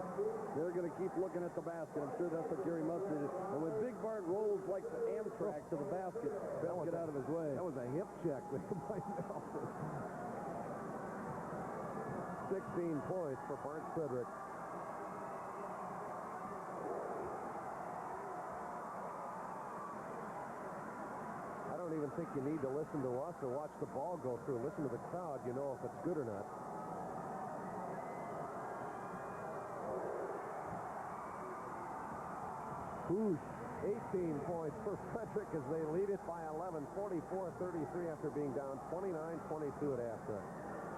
They're going to keep looking at the basket. I'm sure that's what Gary Mustard did. And when Big Bart rolls like the Amtrak to the basket, they'll get out of his way. That was a hip check by Nelson. 16 points for Bart Friedrick. I don't even think you need to listen to us or watch the ball go through. Listen to the crowd. You know if it's good or not. Whoosh. 18 points for Friedrick as they lead it by 11. 44-33 after being down 29-22 at halftime.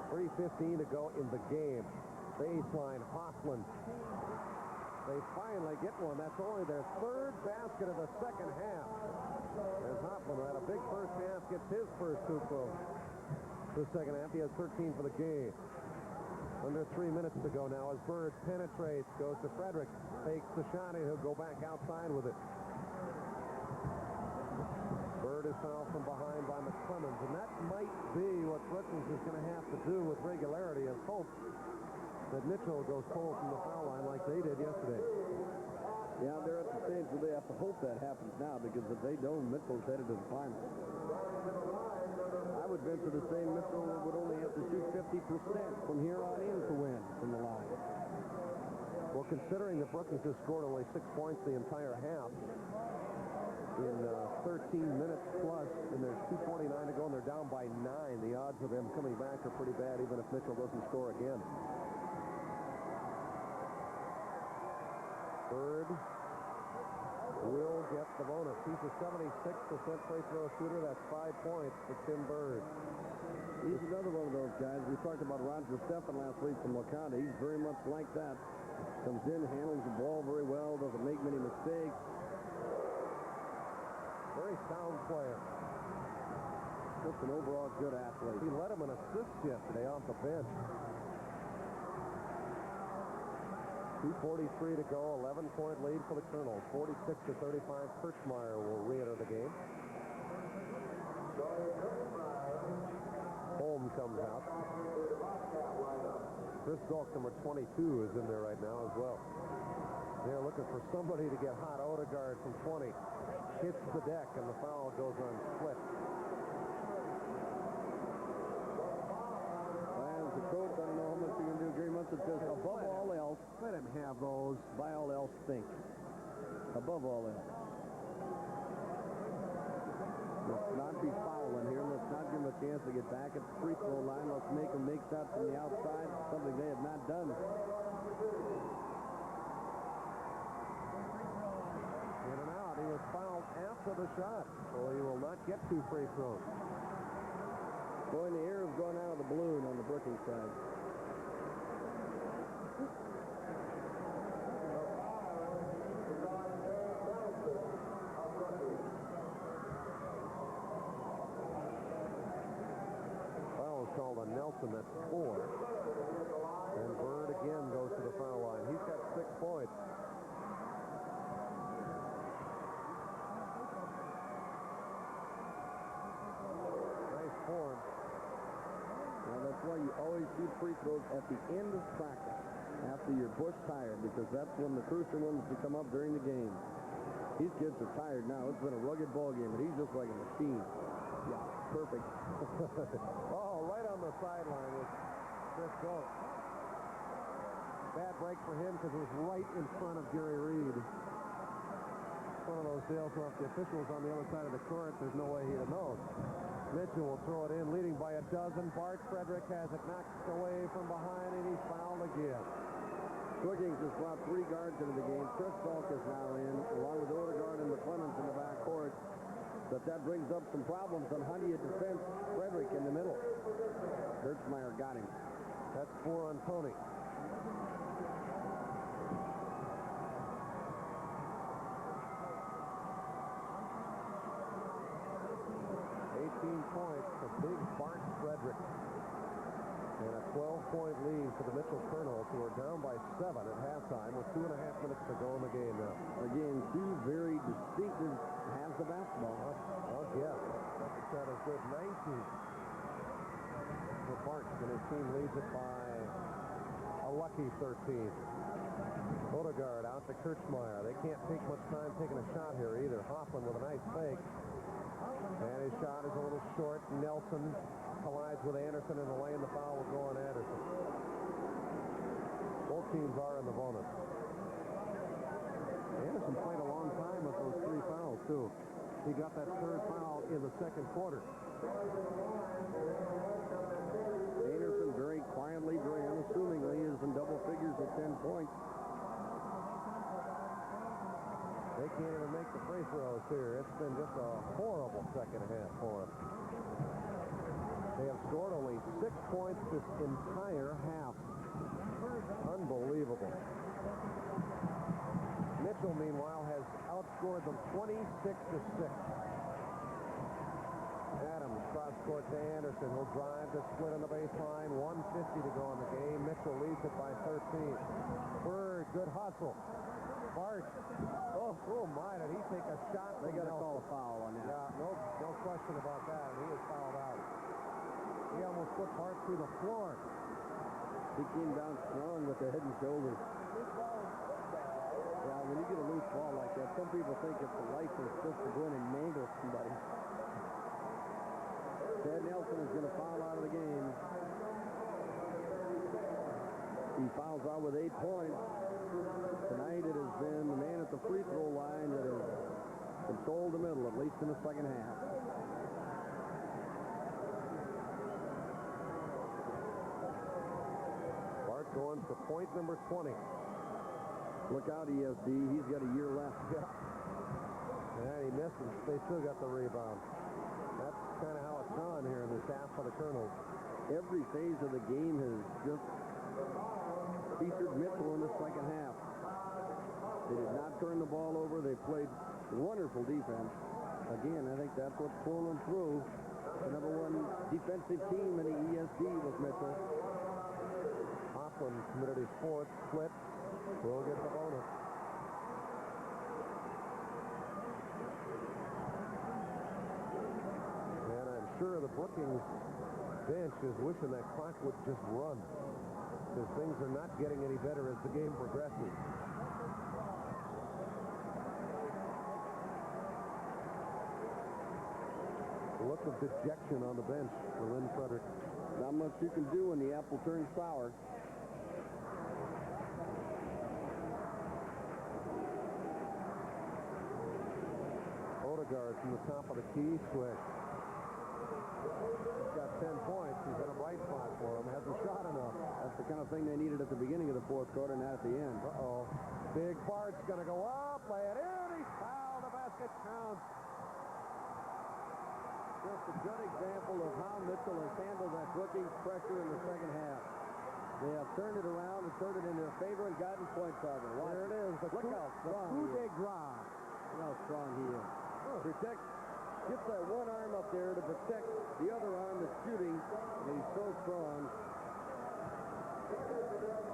3:15 to go in the game. Baseline, Hoffman. They finally get one. That's only their 3rd basket of the second half. As Hoffman had a big first half, gets his first hoop of the second half. He has 13 for the game. Under 3 minutes to go now as Bird penetrates, goes to Friedrick, takes the shot, and he'll go back outside with it. Bird is fouled from behind by McClemmons, and that might be what Brookings is going to have to do with regularity and hope that Mitchell goes cold from the foul line like they did yesterday. Yeah, they're at the stage where they have to hope that happens now, because if they don't, Mitchell's headed to the final. I would venture to say Mitchell would only have to shoot 50% from here on in to win from the line. Well, considering that Brookings has scored only 6 points the entire half in 13 minutes plus, and there's 2:49 to go, and they're down by 9, the odds of them coming back are pretty bad, even if Mitchell doesn't score again. Bird will get the bonus. He's a 76% free throw shooter. That's 5 points for Tim Bird. He's another one of those guys. We talked about Roger Steffen last week from LaConda. He's very much like that. Comes in, handles the ball very well, doesn't make many mistakes. Very sound player. Just an overall good athlete. He led him in assists yesterday off the bench. 2:43 to go, 11-point lead for the Kernels. 46-35. Kirchmeier will re-enter the game. Holm comes out. Chris Gulk, number 22, is in there right now as well. They're looking for somebody to get hot. Odegaard from 20 hits the deck, and the foul goes on Split. As the coach, I don't know how much you can do. Gary Munson says, above all else, let him have those. By all else, think. Above all else. Let's not be fouling here. Let's not give him a chance to get back at the free throw line. Let's make him make shots from the outside, something they have not done. In and out. He was fouled after the shot, so he will not get 2 free throws. Boy, the air has gone out of the balloon on the Brookings side. Foul is called on Nelson. That's 4. And Bird again goes to the foul line. He's got 6 points. Nice form. Now, that's why you always shoot free throws at the end of practice, after you're bush tired, because that's when the crucial ones to come up during the game. These kids are tired now. It's been a rugged ball game, but he's just like a machine. Yeah, perfect. Oh, right on the sideline was Chris Gulk. Bad break for him because it was right in front of Gary Reed. One of those deals where if the official was on the other side of the court, there's no way he'd have known. Mitchell will throw it in, leading by a dozen. Bart Friedrick has it knocked away from behind, and he's fouled again. Brookings has brought 3 guards into the game. Chris Gulk is now in, along with Odegaard and McClemmons in the backcourt. But that brings up some problems on how do you defend Friedrick in the middle. Kirchmeier got him. That's 4 on Tony. Points for big Bart Friedrick. And a 12-point lead for the Mitchell Kernels, who are down by 7 at halftime with 2.5 minutes to go in the game now. Again, 2 very distinctive halves of basketball. I'll guess. Second shot is good. 19 for Bart, and his team leads it by a lucky 13. Odegaard out to Kirchmeier. They can't take much time taking a shot here either. Hoffman with a nice fake. And his shot is a little short. Nelson collides with Anderson in the lane. The foul will go on Anderson. Both teams are in the bonus. Anderson played a long time with those 3 fouls, too. He got that 3rd foul in the 2nd quarter. Anderson very quietly, very unassumingly is in double figures at 10 points. They can't even make the free throws here. It's been just a horrible second half for them. They have scored only 6 points this entire half. Unbelievable. Mitchell, meanwhile, has outscored them 26-6. Adams, cross court to Anderson. He'll drive to split on the baseline. 1:50 to go in the game. Mitchell leads it by 13. Bird, good hustle. Bart. Oh my, did he take a shot? They got to call a foul on that. Yeah, no question about that. He is fouled out. He almost put Bart through the floor. He came down strong with the head and shoulders. Yeah, when you get a loose ball like that, some people think it's a license just to go in and mangle somebody. Ted Nelson is going to foul out of the game. He fouls out with 8 points. Tonight it has been the man at the free throw line that has controlled the middle, at least in the second half. Bart going for point number 20. Look out, ESD. He's got a year left. Yeah. And he missed it. They still got the rebound. That's kind of how it's gone here in this half for the Kernels. Every phase of the game has just featured Mitchell in the second half. They did not turn the ball over. They played wonderful defense. Again, I think that's what's pulling them through. The number 1 defensive team in the ESD was Mitchell. Hoffman committed his 4th split. Will get the bonus. And I'm sure the Brookings bench is wishing that clock would just run, because things are not getting any better as the game progresses. Look of dejection on the bench for Lynn Friedrick. Not much you can do when the apple turns sour. Odegaard from the top of the key switch. He's got 10 points. He's in a bright spot for him. Hasn't shot enough. That's the kind of thing they needed at the beginning of the 4th quarter, not at the end. Uh-oh. Big Bart's going to go up, lay it in. He's fouled. The basket counts. Just a good example of how Mitchell has handled that Brookings pressure in the second half. They have turned it around and turned it in their favor and gotten points out of it. There it is. Look how strong he is. Look how strong he is. Gets that one arm up there to protect the other arm that's shooting, and he's so strong.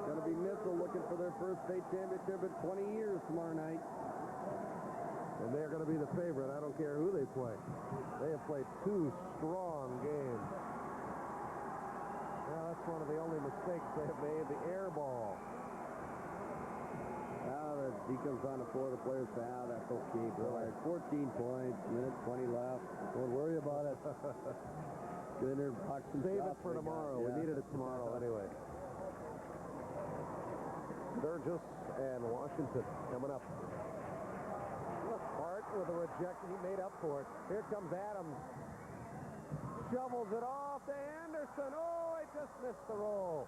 Going to be Mitchell looking for their first state championship in 20 years tomorrow night. And they're going to be the favorite. I don't care who they play. They have played 2 strong games. Well, that's one of the only mistakes they have made, the air ball. He comes on the floor, the players say, that's okay, bro. 14 points, minute 20 left. Don't worry about it. Get in there and box some Save it shots for tomorrow. Yeah. We needed it tomorrow anyway. Sturgis and Washington coming up. Look, Bart with a rejection. He made up for it. Here comes Adams. Shovels it off to Anderson. Oh, he just missed the roll.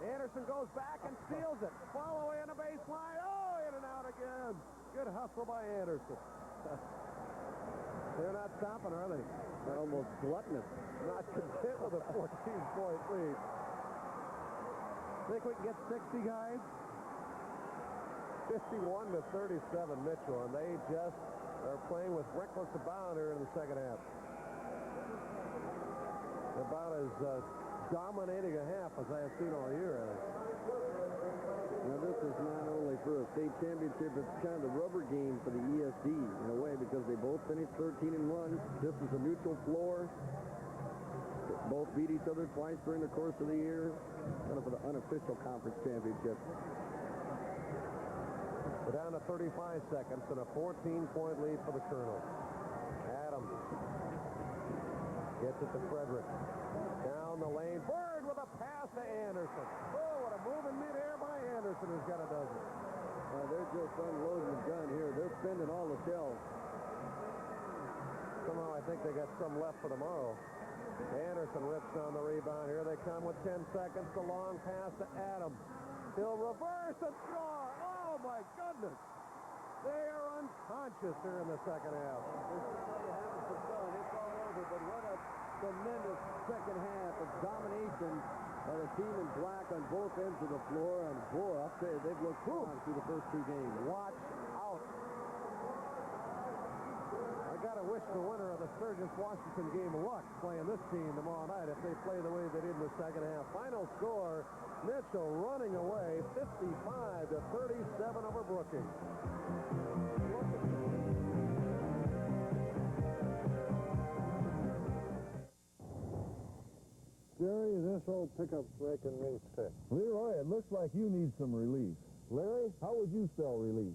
Anderson goes back and steals it. Follow in the baseline. Oh, in and out again. Good hustle by Anderson. They're not stopping, are they? They're almost gluttonous. Not content with a 14-point lead. Think we can get 60, guys? 51 to 37 Mitchell, and they just are playing with reckless abandon here in the second half. About as dominating a half as I have seen all year, I think. Now, this is not only for a state championship, it's kind of the rubber game for the ESD in a way, because they both finished 13-1. This is a neutral floor. Both beat each other twice during the course of the year, kind of for the unofficial conference championship. We're down to 35 seconds and a 14-point lead for the Kernels. Adams gets it to Friedrick. Down the lane. Bird with a pass to Anderson. Oh, what a move in midair by Anderson, who's got a dozen. They're just unloading the gun here. They're spending all the shells. Somehow I think they got some left for tomorrow. Anderson rips down the rebound. Here they come with 10 seconds. The long pass to Adams. He'll reverse and score. Oh, my goodness. They are unconscious here in the second half. It's all over, but what a tremendous second half of domination by the team in black on both ends of the floor. And boy, I'll tell you, they've looked strong through the first 2 games. Watch out. I gotta wish the winner of the Sturgis-Washington game, luck, playing this team tomorrow night if they play the way they did in the second half. Final score, Mitchell running away 55-37 over Brookings. Jerry, this old pickup's making me sick. Leroy, it looks like you need some relief. Larry, how would you spell relief?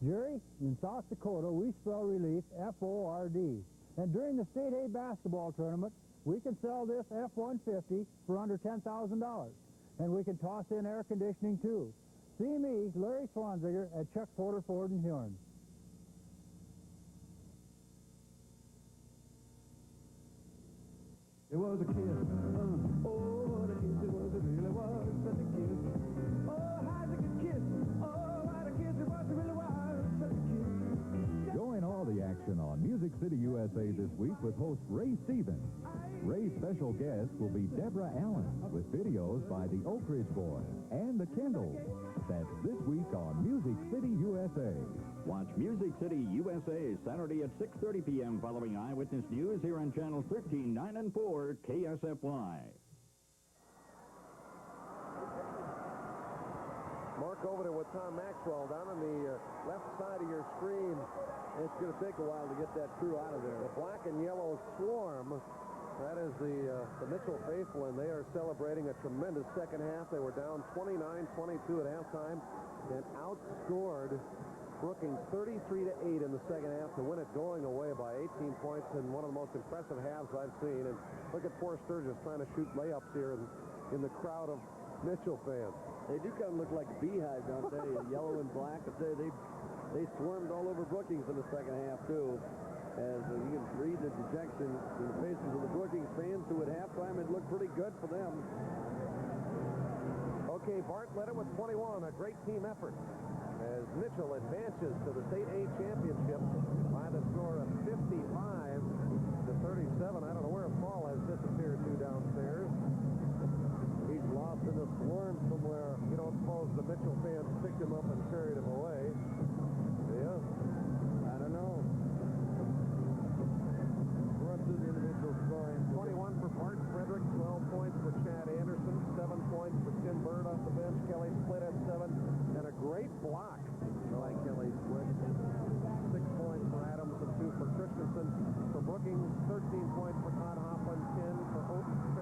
Jerry, in South Dakota, we spell relief F-O-R-D. And during the State A basketball tournament, we can sell this F-150 for under $10,000. And we can toss in air conditioning, too. See me, Larry Swanziger, at Chuck Porter Ford and Huron. It was a kiss. Oh, what a kiss it was. It really was such a kiss. Oh, how's a good kiss. Oh, what a kiss it was. It really was such a kiss. Join all the action on Music City USA this week with host Ray Stevens. Ray's special guest will be Deborah Allen with videos by the Oak Ridge Boys and the Kernels. That's this week on Music City USA. Watch Music City USA Saturday at 6:30 p.m. following Eyewitness News here on Channels 13, 9, and 4, KSFY. Mark over there with Tom Maxwell down on the left side of your screen. It's going to take a while to get that crew out of there. The black and yellow swarm, that is the Mitchell faithful, and they are celebrating a tremendous second half. They were down 29-22 at halftime and outscored Brookings 33-8 in the second half to win it going away by 18 points in one of the most impressive halves I've seen. And look at poor Sturgis trying to shoot layups here in the crowd of Mitchell fans. They do kind of look like beehives, don't they? Yellow and black. They swarmed all over Brookings in the second half, too. As you can read the dejection in the faces of the Brookings fans, who at halftime it looked pretty good for them. Okay, Bart led it with 21, a great team effort, as Mitchell advances to the State A championship by the score of 55-37. I don't know where Paul has disappeared to downstairs. He's lost in the swarm somewhere. You don't suppose the Mitchell fans picked him up and carried him away? Yeah. I don't know. Run through the individual scoring. 21 for Bart Friedrick, 12 points for Chad Anderson, 7 points for Tim Bird off the bench. Kelly Split at 7, and a great block by Kelly Split. 6 points for Adams and 2 for Christensen. For Brookings, 13 points for Todd Hoffman, 10 for Oates.